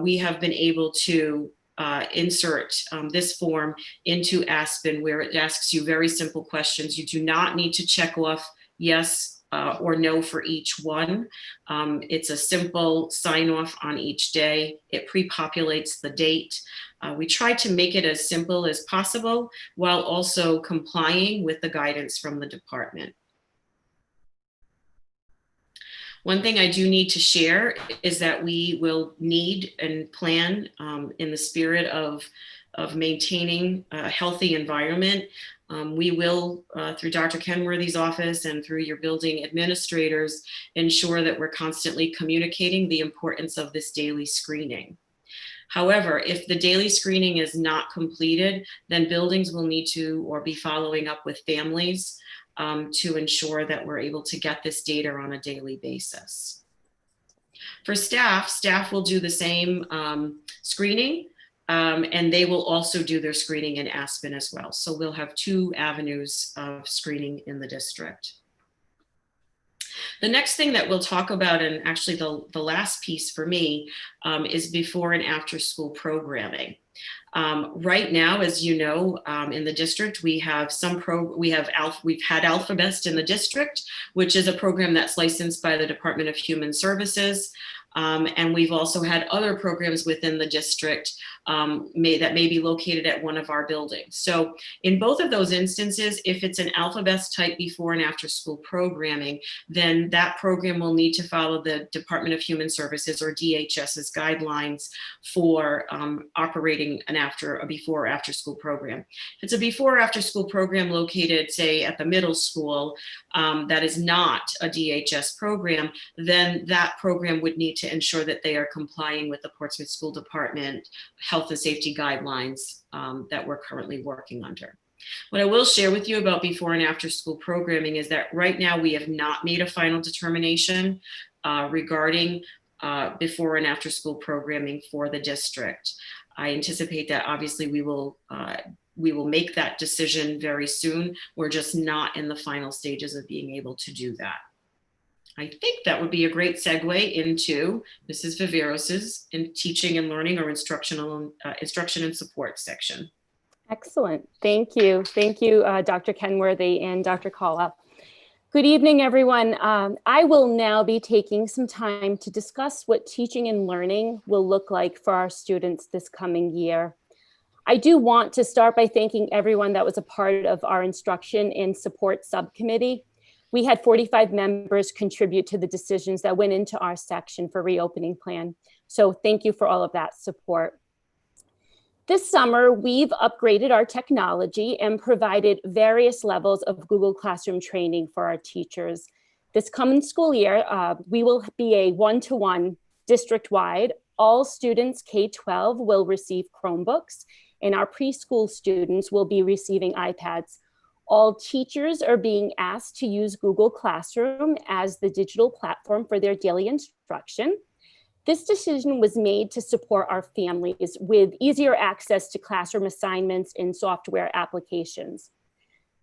we have been able to insert this form into Aspen, where it asks you very simple questions. You do not need to check off yes or no for each one. It's a simple sign off on each day. It pre-populates the date. We try to make it as simple as possible while also complying with the guidance from the department. One thing I do need to share is that we will need and plan in the spirit of maintaining a healthy environment. We will, through Dr. Kenworthy's office and through your building administrators, ensure that we're constantly communicating the importance of this daily screening. However, if the daily screening is not completed, then buildings will need to or be following up with families to ensure that we're able to get this data on a daily basis. For staff will do the same screening, and they will also do their screening in Aspen as well. So we'll have two avenues of screening in the district. The next thing that we'll talk about, and actually the last piece for me, is before and after school programming. Right now, as you know, in the district, we have we've had AlphaBest in the district, which is a program that's licensed by the Department of Human Services. And we've also had other programs within the district that may be located at one of our buildings. So in both of those instances, if it's an AlphaBest type before and after school programming, then that program will need to follow the Department of Human Services or DHS's guidelines for operating a before or after school program. If it's a before or after school program located, say, at the middle school, that is not a DHS program, then that program would need to ensure that they are complying with the Portsmouth School Department health and safety guidelines that we're currently working under. What I will share with you about before and after school programming is that right now we have not made a final determination regarding before and after school programming for the district. I anticipate that obviously we will make that decision very soon. We're just not in the final stages of being able to do that. I think that would be a great segue into Mrs. Viveros's teaching and learning or instruction and support section. Excellent. Thank you. Thank you, Dr. Kenworthy and Dr. Calla. Good evening, everyone. I will now be taking some time to discuss what teaching and learning will look like for our students this coming year. I do want to start by thanking everyone that was a part of our instruction and support subcommittee. We had 45 members contribute to the decisions that went into our section for reopening plan. So thank you for all of that support. This summer, we've upgraded our technology and provided various levels of Google Classroom training for our teachers. This coming school year, we will be a one-to-one district-wide all students K-12 will receive Chromebooks, and our preschool students will be receiving iPads. All teachers are being asked to use Google Classroom as the digital platform for their daily instruction. This decision was made to support our families with easier access to classroom assignments and software applications.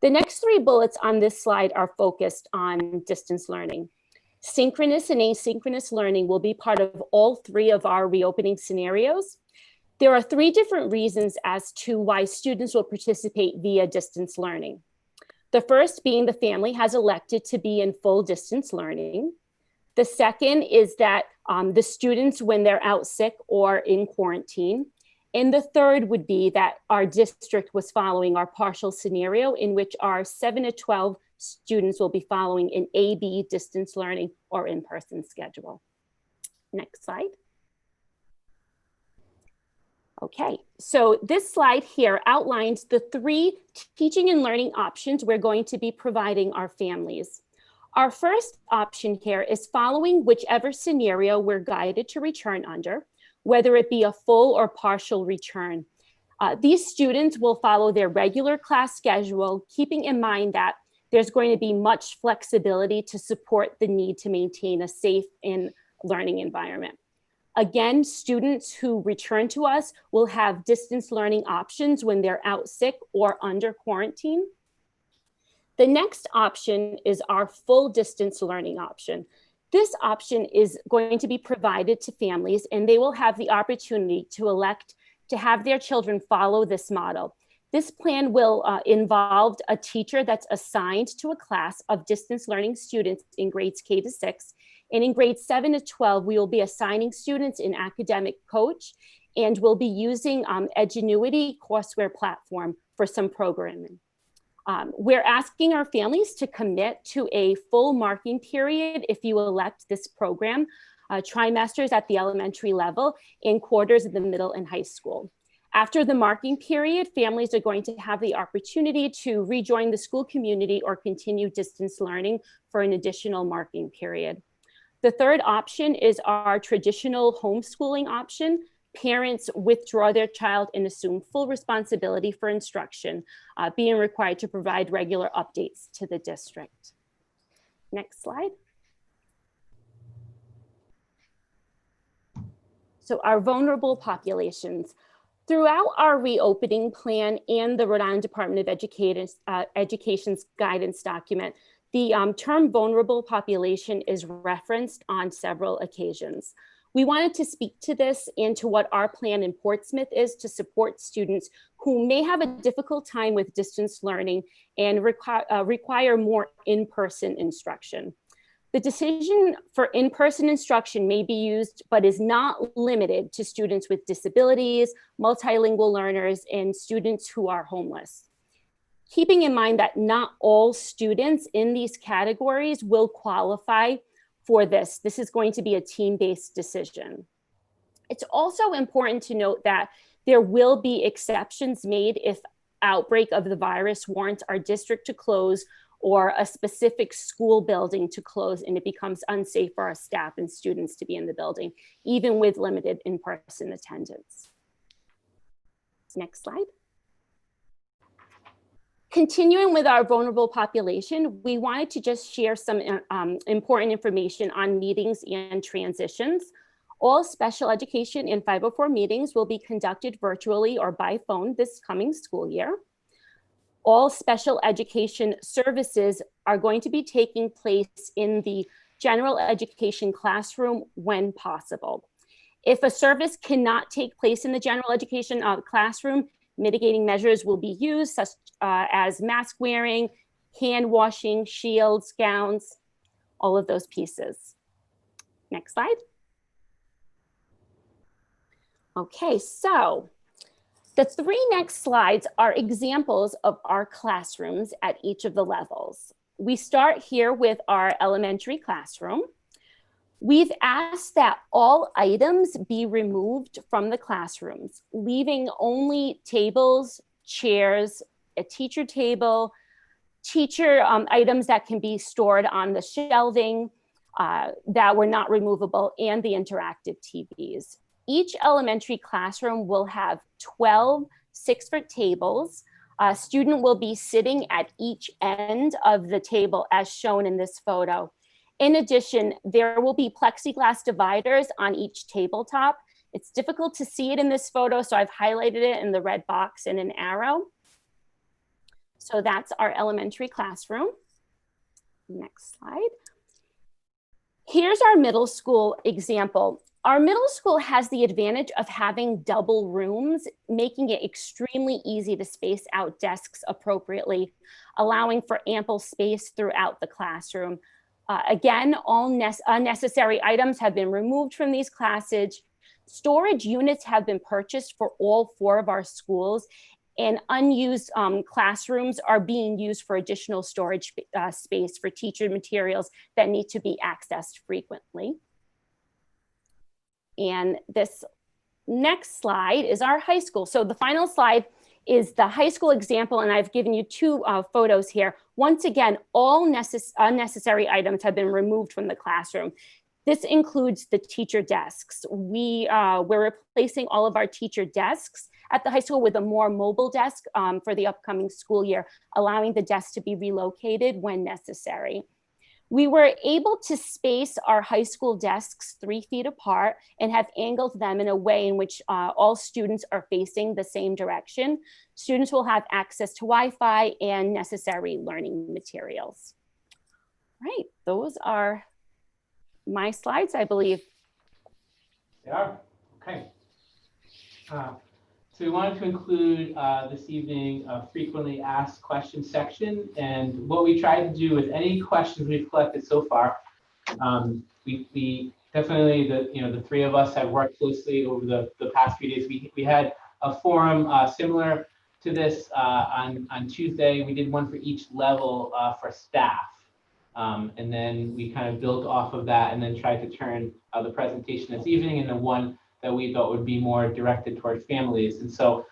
The next three bullets on this slide are focused on distance learning. Synchronous and asynchronous learning will be part of all three of our reopening scenarios. There are three different reasons as to why students will participate via distance learning. The first being the family has elected to be in full distance learning. The second is that the students, when they're out sick or in quarantine. And the third would be that our district was following our partial scenario in which our 7 to 12 students will be following an AB distance learning or in-person schedule. Next slide. Okay, so this slide here outlines the three teaching and learning options we're going to be providing our families. Our first option here is following whichever scenario we're guided to return under, whether it be a full or partial return. These students will follow their regular class schedule, keeping in mind that there's going to be much flexibility to support the need to maintain a safe and learning environment. Again, students who return to us will have distance learning options when they're out sick or under quarantine. The next option is our full distance learning option. This option is going to be provided to families, and they will have the opportunity to elect to have their children follow this model. This plan will involve a teacher that's assigned to a class of distance learning students in grades K to 6. And in grades 7 to 12, we will be assigning students an academic coach, and we'll be using Edgenuity courseware platform for some programming. We're asking our families to commit to a full marking period if you elect this program, trimesters at the elementary level and quarters in the middle and high school. After the marking period, families are going to have the opportunity to rejoin the school community or continue distance learning for an additional marking period. The third option is our traditional homeschooling option. Parents withdraw their child and assume full responsibility for instruction, being required to provide regular updates to the district. Next slide. So our vulnerable populations. Throughout our reopening plan and the Rhode Island Department of Education's guidance document, the term vulnerable population is referenced on several occasions. We wanted to speak to this and to what our plan in Portsmouth is to support students who may have a difficult time with distance learning and require more in-person instruction. The decision for in-person instruction may be used, but is not limited to students with disabilities, multilingual learners, and students who are homeless. Keeping in mind that not all students in these categories will qualify for this. This is going to be a team-based decision. It's also important to note that there will be exceptions made if outbreak of the virus warrants our district to close or a specific school building to close and it becomes unsafe for our staff and students to be in the building, even with limited in-person attendance. Next slide. Continuing with our vulnerable population, we wanted to just share some important information on meetings and transitions. All special education and 504 meetings will be conducted virtually or by phone this coming school year. All special education services are going to be taking place in the general education classroom when possible. If a service cannot take place in the general education classroom, mitigating measures will be used, such as mask wearing, hand washing, shields, gowns, all of those pieces. Next slide. Okay, so the three next slides are examples of our classrooms at each of the levels. We start here with our elementary classroom. We've asked that all items be removed from the classrooms, leaving only tables, chairs, a teacher table, teacher items that can be stored on the shelving that were not removable, and the interactive TVs. Each elementary classroom will have 12 6-foot tables. A student will be sitting at each end of the table as shown in this photo. In addition, there will be plexiglass dividers on each tabletop. It's difficult to see it in this photo, so I've highlighted it in the red box and an arrow. So that's our elementary classroom. Next slide. Here's our middle school example. Our middle school has the advantage of having double rooms, making it extremely easy to space out desks appropriately, allowing for ample space throughout the classroom. Again, all unnecessary items have been removed from these classes. Storage units have been purchased for all 4 of our schools, and unused classrooms are being used for additional storage space for teacher materials that need to be accessed frequently. And this next slide is our high school. So the final slide is the high school example, and I've given you 2 photos here. Once again, all unnecessary items have been removed from the classroom. This includes the teacher desks. We're replacing all of our teacher desks at the high school with a more mobile desk for the upcoming school year, allowing the desks to be relocated when necessary. We were able to space our high school desks 3 feet apart and have angled them in a way in which all students are facing the same direction. Students will have access to Wi-Fi and necessary learning materials. Right, those are my slides, I believe. They are, okay. So we wanted to include this evening a frequently asked questions section, and what we tried to do with any questions we've collected so far, we definitely, the 3 of us have worked closely over the past few days. We had a forum similar to this on Tuesday. We did one for each level for staff, and then we kind of built off of that, and then tried to turn the presentation this evening into one that we thought would be more directed toward families. And so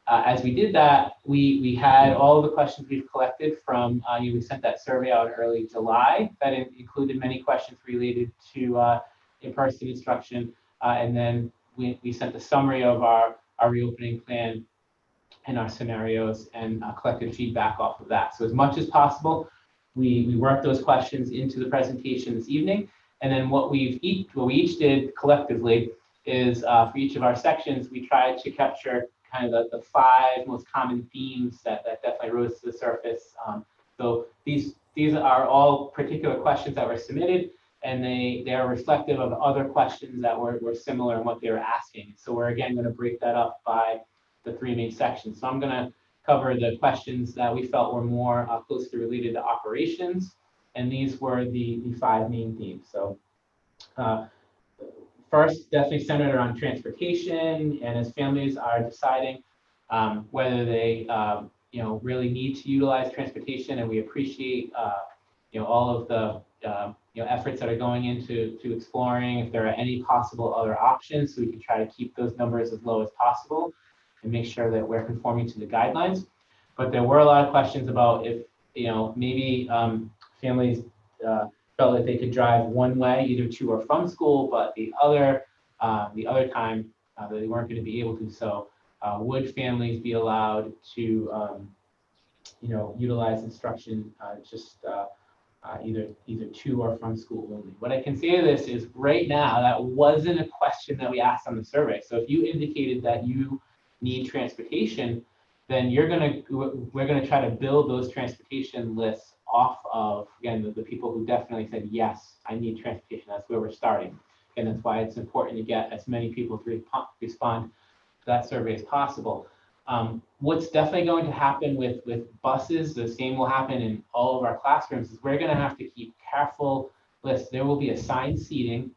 as we did that, we had all the questions we've collected from, we sent that survey out early July that included many questions related to in-person instruction. And then we sent a summary of our reopening plan and our scenarios and collected feedback off of that. So as much as possible, we worked those questions into the presentation this evening. And then what we each did collectively is for each of our sections, we tried to capture kind of the 5 most common themes that definitely rose to the surface. So these are all particular questions that were submitted, and they are reflective of other questions that were similar in what they were asking. So we're again going to break that up by the 3 main sections. So I'm going to cover the questions that we felt were more closely related to operations, and these were the 5 main themes. So first, definitely centered around transportation, and as families are deciding whether they really need to utilize transportation, and we appreciate all of the efforts that are going into exploring if there are any possible other options, so we can try to keep those numbers as low as possible and make sure that we're conforming to the guidelines. But there were a lot of questions about if maybe families felt like they could drive one way, either to or from school, but the other time that they weren't going to be able to. So would families be allowed to utilize instruction just either to or from school only? What I can say to this is right now, that wasn't a question that we asked on the survey. So if you indicated that you need transportation, then we're going to try to build those transportation lists off of, again, the people who definitely said, yes, I need transportation. That's where we're starting. And that's why it's important to get as many people to respond to that survey as possible. What's definitely going to happen with buses, the same will happen in all of our classrooms, is we're going to have to keep careful lists. There will be assigned seating,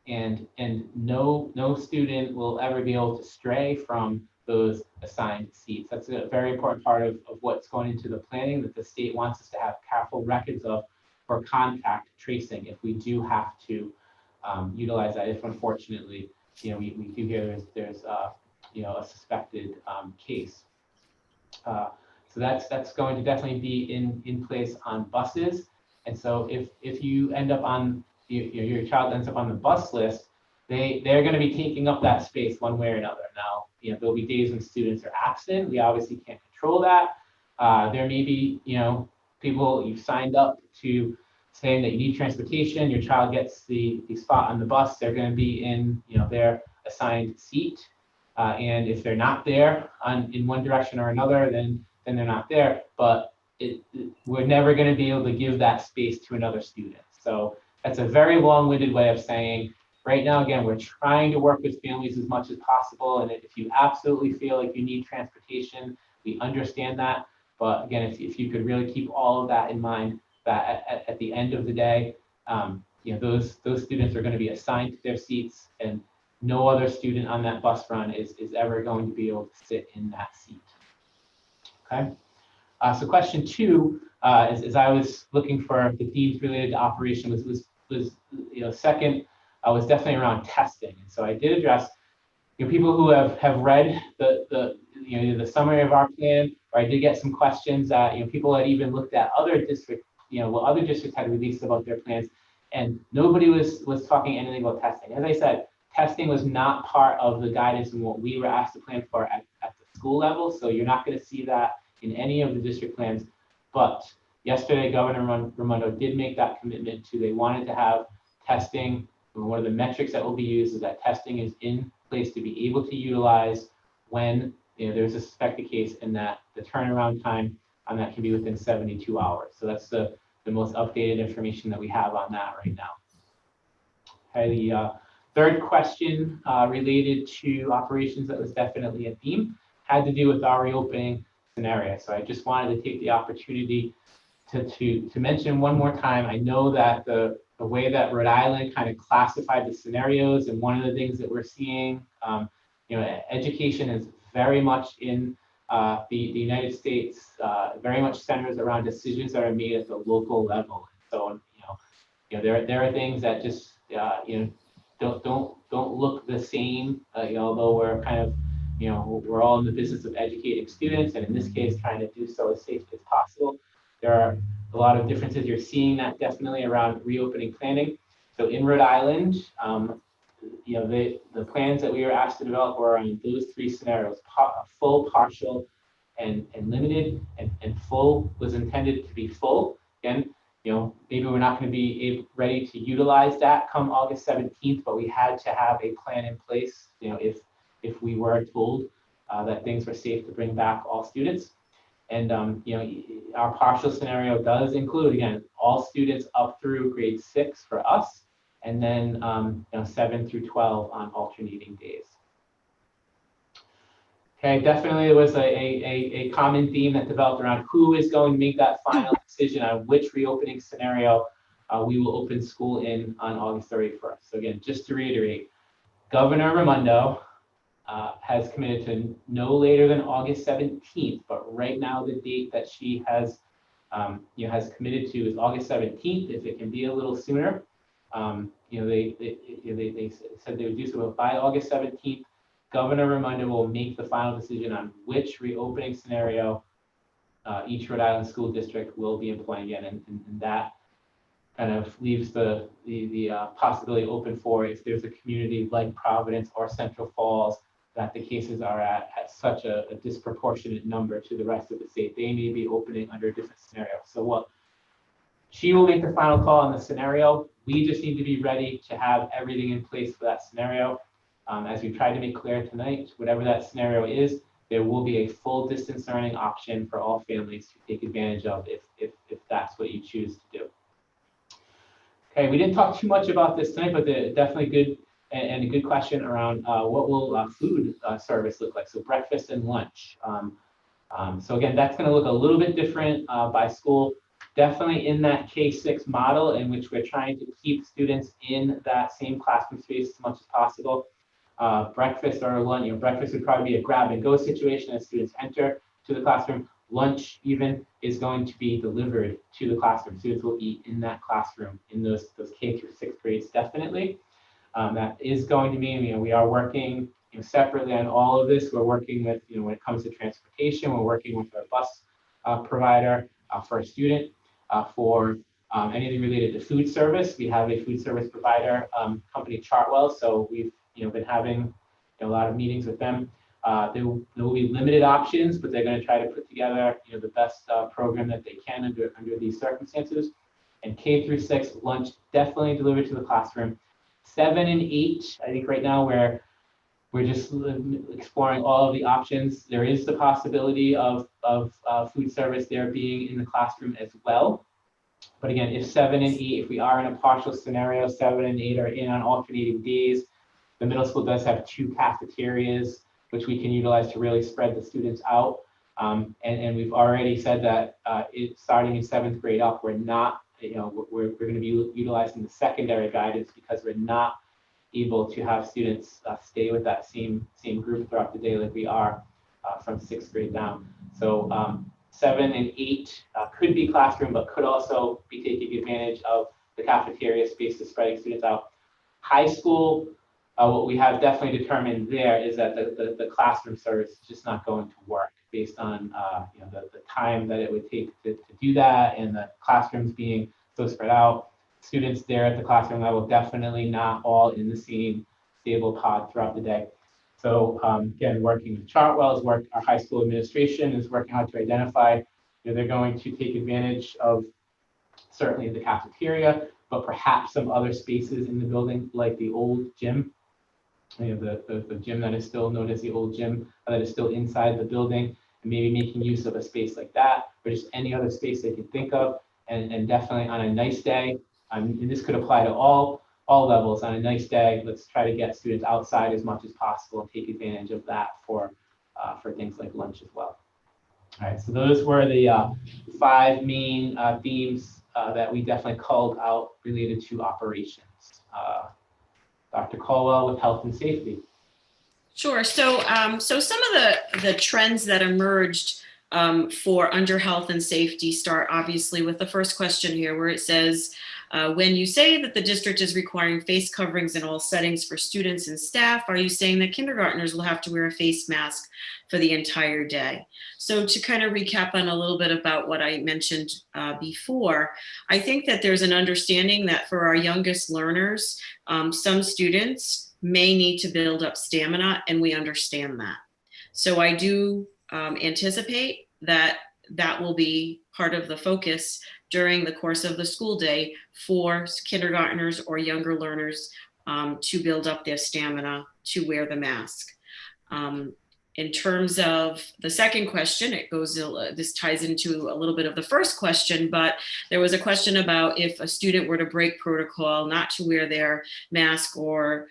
and no student will ever be able to stray from those assigned seats. That's a very important part of what's going into the planning that the state wants us to have careful records of for contact tracing if we do have to utilize that, if unfortunately we do hear there's a suspected case. So that's going to definitely be in place on buses. And so if you end up on your child ends up on the bus list, they're going to be taking up that space one way or another. Now, there'll be days when students are absent. We obviously can't control that. There may be, people you've signed up to saying that you need transportation, your child gets the spot on the bus, they're going to be in, their assigned seat. And if they're not there in one direction or another, then they're not there. But we're never going to be able to give that space to another student. So that's a very long-winded way of saying, right now, again, we're trying to work with families as much as possible. And if you absolutely feel like you need transportation, we understand that. But again, if you could really keep all of that in mind, that at the end of the day, those students are going to be assigned to their seats, and no other student on that bus run is ever going to be able to sit in that seat. Okay. So question 2, as I was looking for the themes related to operation, was second was definitely around testing. And so I did address people who have read the summary of our plan, or I did get some questions that people had even looked at other districts, what other districts had released about their plans, and nobody was talking anything about testing. As I said, testing was not part of the guidance and what we were asked to plan for at the school level, so you're not going to see that in any of the district plans. But yesterday, Governor Raimonde did make that commitment to, they wanted to have testing. One of the metrics that will be used is that testing is in place to be able to utilize when there's a suspected case, and that the turnaround time on that can be within 72 hours. So that's the most updated information that we have on that right now. Okay, the third question related to operations that was definitely a theme had to do with our reopening scenario. So I just wanted to take the opportunity to mention one more time. I know that the way that Rhode Island kind of classified the scenarios, and one of the things that we're seeing, education is very much in the United States, very much centers around decisions that are made at the local level. So there are things that just don't look the same, although we're kind of we're all in the business of educating students, and in this case trying to do so as safely as possible. There are a lot of differences. You're seeing that definitely around reopening planning. So in Rhode Island, the plans that we were asked to develop were on those 3 scenarios: full, partial, and limited. And full was intended to be full. Again, maybe we're not going to be ready to utilize that come August 17th, but we had to have a plan in place, if we were told that things were safe to bring back all students. And our partial scenario does include, again, all students up through grade 6 for us, and then 7 through 12 on alternating days. Okay, definitely there was a common theme that developed around who is going to make that final decision on which reopening scenario we will open school in on August 31st. So again, just to reiterate, Governor Raimonde has committed to no later than August 17th, but right now the date that she has committed to is August 17th. If it can be a little sooner, they said they would do so, but by August 17th, Governor Raimonde will make the final decision on which reopening scenario each Rhode Island school district will be employing in, and that kind of leaves the possibility open for, if there's a community like Providence or Central Falls that the cases are at such a disproportionate number to the rest of the state, they may be opening under a different scenario. So she will make the final call on the scenario. We just need to be ready to have everything in place for that scenario. As we tried to make clear tonight, whatever that scenario is, there will be a full distance learning option for all families to take advantage of if that's what you choose to do. Okay, we didn't talk too much about this tonight, but definitely good and a good question around what will food service look like, so breakfast and lunch. So again, that's going to look a little bit different by school. Definitely in that K-6 model, in which we're trying to keep students in that same classroom space as much as possible. Breakfast or lunch, breakfast would probably be a grab and go situation as students enter to the classroom. Lunch even is going to be delivered to the classroom. Students will eat in that classroom in those K through 6th grades, definitely. That is going to mean, we are working separately on all of this. We're working with, when it comes to transportation, we're working with our bus provider for a student, for Anything related to food service, we have a food service provider company, Chartwell. So we've been having a lot of meetings with them. There will be limited options, but they're going to try to put together the best program that they can under these circumstances. And K through 6 lunch definitely delivered to the classroom. 7 and 8, I think right now we're just exploring all of the options. There is the possibility of food service there being in the classroom as well. But again, if 7 and 8, if we are in a partial scenario, 7 and 8 are in on alternating days. The middle school does have 2 cafeterias, which we can utilize to really spread the students out. And we've already said that starting in 7th grade up, we're not, we're going to be utilizing the secondary guidance because we're not able to have students stay with that same group throughout the day like we are from 6th grade down. So 7 and 8 could be classroom, but could also be taking advantage of the cafeteria space to spreading students out. High school, what we have definitely determined there is that the classroom service is just not going to work based on the time that it would take to do that, and the classrooms being so spread out. Students there at the classroom level definitely not all in the same stable pod throughout the day. So again, working with Chartwell's work, our high school administration is working hard to identify, they're going to take advantage of certainly the cafeteria, but perhaps some other spaces in the building, like the old gym, the gym that is still known as the old gym that is still inside the building, and maybe making use of a space like that, or just any other space they can think of. And definitely on a nice day, and this could apply to all levels. On a nice day, let's try to get students outside as much as possible and take advantage of that for things like lunch as well. All right, so those were the 5 main themes that we definitely called out related to operations. Dr. Caldwell with health and safety. Sure. So some of the trends that emerged for under health and safety start obviously with the first question here, where it says, when you say that the district is requiring face coverings in all settings for students and staff, are you saying that kindergartners will have to wear a face mask for the entire day? So to kind of recap on a little bit about what I mentioned before, I think that there's an understanding that for our youngest learners, some students may need to build up stamina, and we understand that. So I do anticipate that will be part of the focus during the course of the school day for kindergartners or younger learners to build up their stamina to wear the mask. In terms of the second question, this ties into a little bit of the first question, but there was a question about if a student were to break protocol not to wear their mask or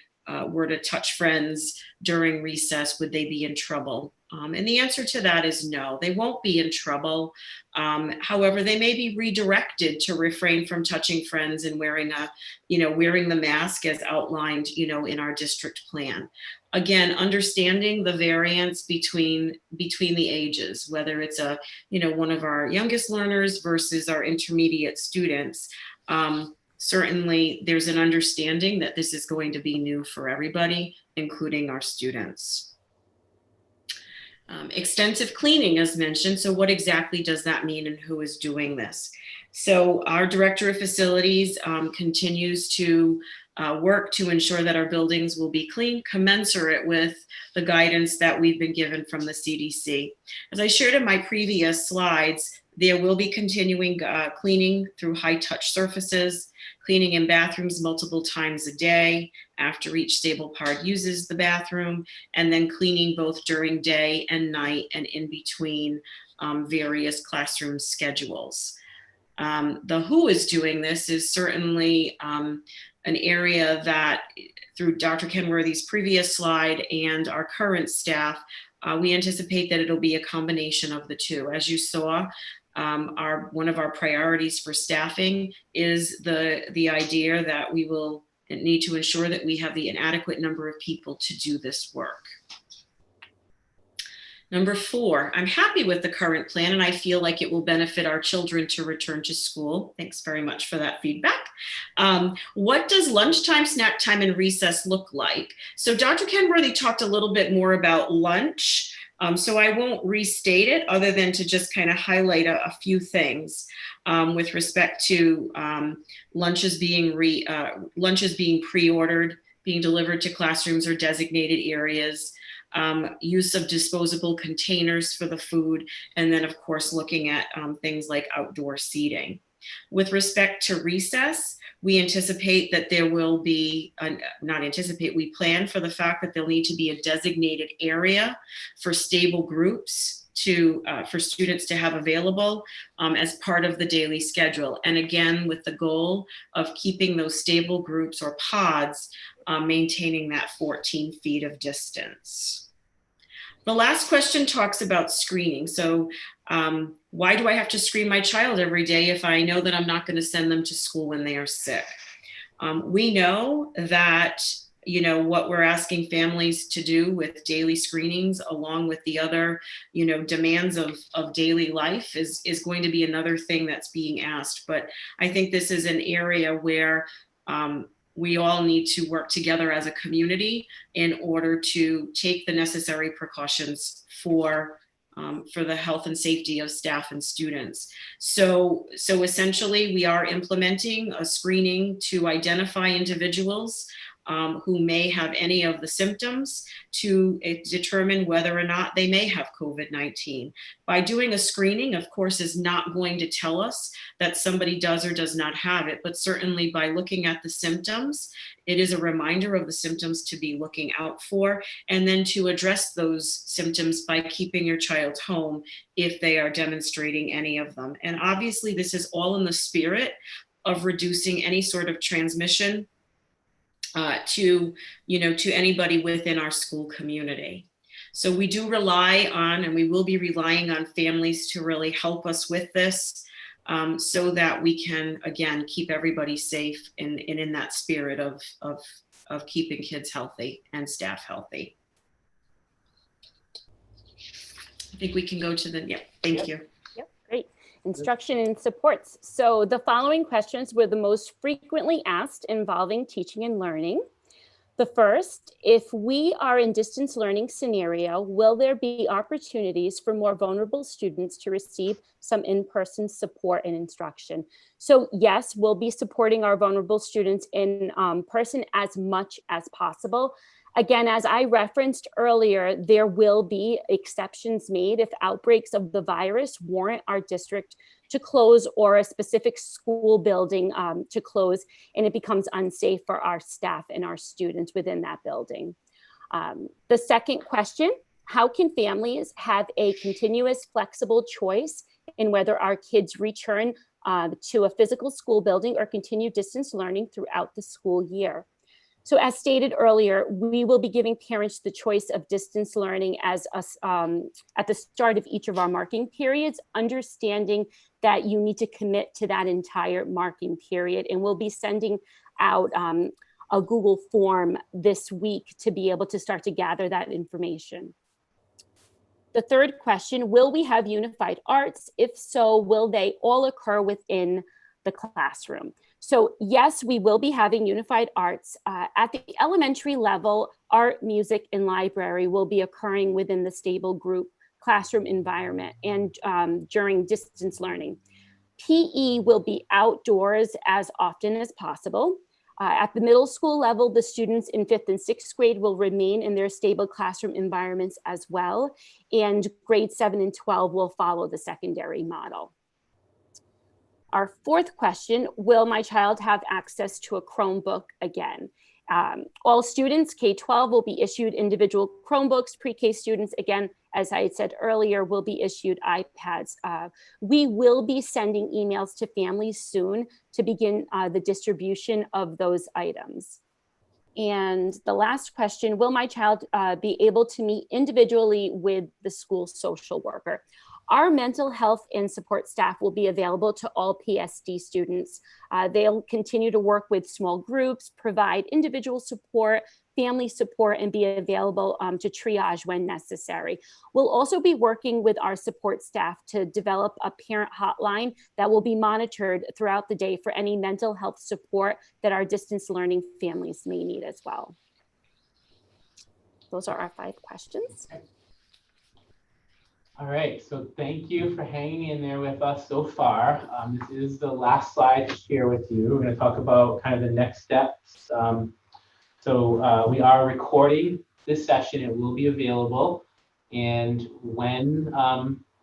were to touch friends during recess, would they be in trouble? And the answer to that is no, they won't be in trouble. However, they may be redirected to refrain from touching friends and wearing the mask as outlined, in our district plan. Again, understanding the variance between the ages, whether it's one of our youngest learners versus our intermediate students. Certainly, there's an understanding that this is going to be new for everybody, including our students. Extensive cleaning, as mentioned. So what exactly does that mean, and who is doing this? So our director of facilities continues to work to ensure that our buildings will be clean, commensurate with the guidance that we've been given from the CDC. As I shared in my previous slides, there will be continuing cleaning through high-touch surfaces, cleaning in bathrooms multiple times a day after each stable part uses the bathroom, and then cleaning both during day and night and in between various classroom schedules. The who is doing this is certainly an area that, through Dr. Kenworthy's previous slide and our current staff, we anticipate that it'll be a combination of the two. As you saw, one of our priorities for staffing is the idea that we will need to ensure that we have the inadequate number of people to do this work. Number 4, I'm happy with the current plan and I feel like it will benefit our children to return to school. Thanks very much for that feedback. What does lunchtime, snack time, and recess look like? So Dr. Kenworthy talked a little bit more about lunch So I won't restate it other than to just kind of highlight a few things with respect to lunches being pre-ordered, being delivered to classrooms or designated areas, use of disposable containers for the food, and then of course looking at things like outdoor seating. With respect to recess, we anticipate that there will be, we plan for the fact that there'll need to be a designated area for stable groups for students to have available as part of the daily schedule. And again, with the goal of keeping those stable groups or pods, maintaining that 14 feet of distance. The last question talks about screening. So why do I have to screen my child every day if I know that I'm not going to send them to school when they are sick? We know that, you know, what we're asking families to do with daily screenings, along with the other, you know, demands of daily life is going to be another thing that's being asked. But I think this is an area where we all need to work together as a community in order to take the necessary precautions for the health and safety of staff and students. So essentially, we are implementing a screening to identify individuals who may have any of the symptoms to determine whether or not they may have COVID-19. By doing a screening, of course, is not going to tell us that somebody does or does not have it, but certainly by looking at the symptoms, it is a reminder of the symptoms to be looking out for, and then to address those symptoms by keeping your child home if they are demonstrating any of them. And obviously, this is all in the spirit of reducing any sort of transmission to anybody within our school community. So we do rely on, and we will be relying on families to really help us with this so that we can, again, keep everybody safe and in that spirit of keeping kids healthy and staff healthy. I think we can go to the, thank you. Yep, great. Instruction and supports. So the following questions were the most frequently asked involving teaching and learning. The first, if we are in distance learning scenario, will there be opportunities for more vulnerable students to receive some in-person support and instruction? So yes, we'll be supporting our vulnerable students in person as much as possible. Again, as I referenced earlier, there will be exceptions made if outbreaks of the virus warrant our district to close or a specific school building to close, and it becomes unsafe for our staff and our students within that building. The second question, how can families have a continuous flexible choice in whether our kids return to a physical school building or continue distance learning throughout the school year? So as stated earlier, we will be giving parents the choice of distance learning as at the start of each of our marking periods, understanding that you need to commit to that entire marking period. And we'll be sending out a Google form this week to be able to start to gather that information. The third question, will we have unified arts? If so, will they all occur within the classroom? So yes, we will be having unified arts. At the elementary level, art, music, and library will be occurring within the stable group classroom environment and during distance learning. PE will be outdoors as often as possible. At the middle school level, the students in 5th and 6th grade will remain in their stable classroom environments as well. And grades 7 and 12 will follow the secondary model. Our fourth question, will my child have access to a Chromebook again? All students, K-12, will be issued individual Chromebooks. Pre-K students, again, as I had said earlier, will be issued iPads. We will be sending emails to families soon to begin the distribution of those items. And the last question, will my child be able to meet individually with the school social worker? Our mental health and support staff will be available to all PSD students. They'll continue to work with small groups, provide individual support, family support, and be available to triage when necessary. We'll also be working with our support staff to develop a parent hotline that will be monitored throughout the day for any mental health support that our distance learning families may need as well. Those are our 5 questions. All right, so thank you for hanging in there with us so far. This is the last slide to share with you. We're going to talk about kind of the next steps. We are recording this session. It will be available. And when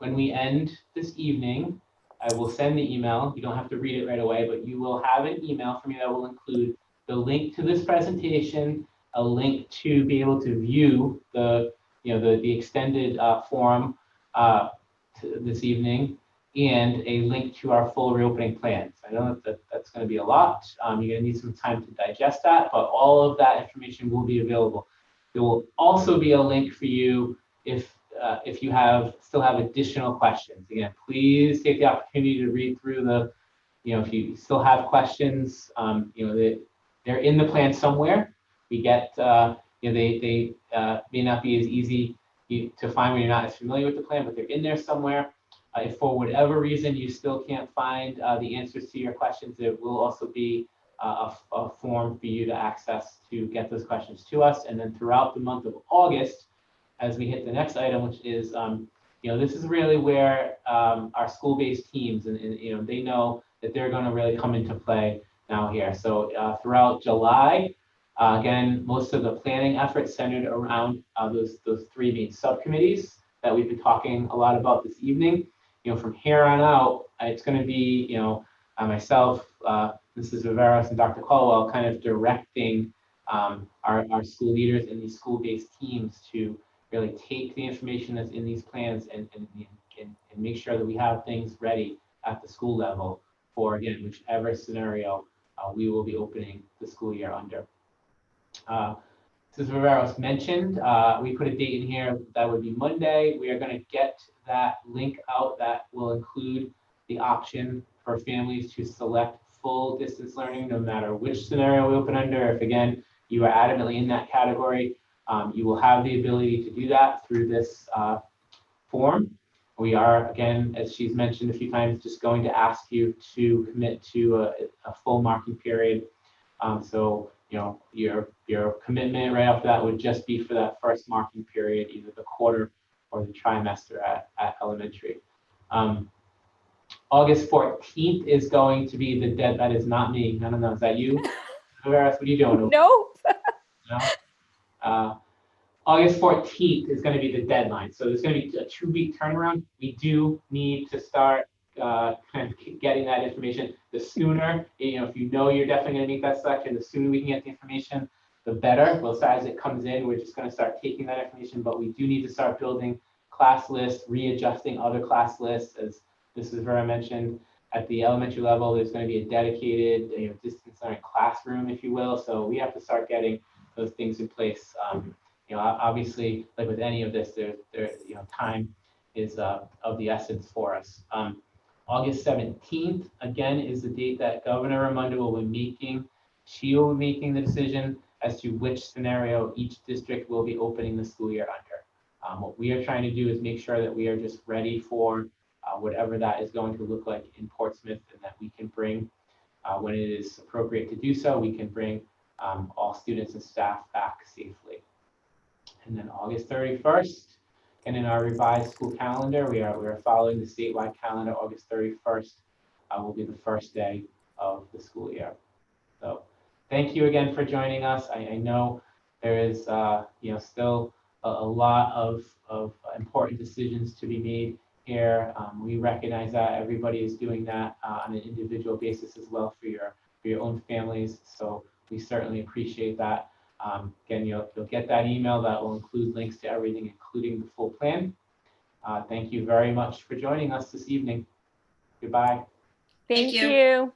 we end this evening, I will send the email. You don't have to read it right away, but you will have an email from me that will include the link to this presentation, a link to be able to view the extended forum this evening, and a link to our full reopening plans. I know that's going to be a lot. You're going to need some time to digest that, but all of that information will be available. There will also be a link for you if you still have additional questions. Again, please take the opportunity to read through if you still have questions, they're in the plan somewhere. We get, they may not be as easy to find when you're not as familiar with the plan, but they're in there somewhere. If for whatever reason you still can't find the answers to your questions, there will also be a form for you to access to get those questions to us. And then throughout the month of August, as we hit the next item, which is, this is really where our school-based teams, and they know that they're going to really come into play now here. So throughout July, again, most of the planning efforts centered around those three main subcommittees that we've been talking a lot about this evening. From here on out, it's going to be, myself, Mrs. Viveros, and Dr. Caldwell kind of directing our school leaders and these school-based teams to really take the information that's in these plans and make sure that we have things ready at the school level for, again, whichever scenario we will be opening the school year under. As Viveros mentioned, we put a date in here that would be Monday. We are going to get that link out that will include the option for families to select full distance learning, no matter which scenario we open under. If, again, you are adamantly in that category, you will have the ability to do that through this form. We are, again, as she's mentioned a few times, just going to ask you to commit to a full marking period. Your commitment right after that would just be for that first marking period, either the quarter or the trimester at elementary. August 14th is going to be the dead. That is not me. I don't know. Is that you? What are you doing? No. No. August 14th is going to be the deadline. So there's going to be a 2-week turnaround. We do need to start kind of getting that information. The sooner, if you know you're definitely going to make that selection, the sooner we can get the information, the better. Well, so as it comes in, we're just going to start taking that information, but we do need to start building class lists, readjusting other class lists. As Mrs. Vera mentioned, at the elementary level, there's going to be a dedicated distance learning classroom, if you will. So we have to start getting those things in place. Obviously, like with any of this, time is of the essence for us. August 17th, again, is the date that Governor Raimonde will be making. She will be making the decision as to which scenario each district will be opening the school year under. What we are trying to do is make sure that we are just ready for whatever that is going to look like in Portsmouth, and that we can bring, when it is appropriate to do so, we can bring all students and staff back safely. And then August 31st, and in our revised school calendar, we are following the statewide calendar. August 31st will be the first day of the school year. So thank you again for joining us. I know there is still a lot of important decisions to be made here. We recognize that everybody is doing that on an individual basis as well for your own families. So we certainly appreciate that. Again, you'll get that email that will include links to everything, including the full plan. Thank you very much for joining us this evening. Goodbye. Thank you. you.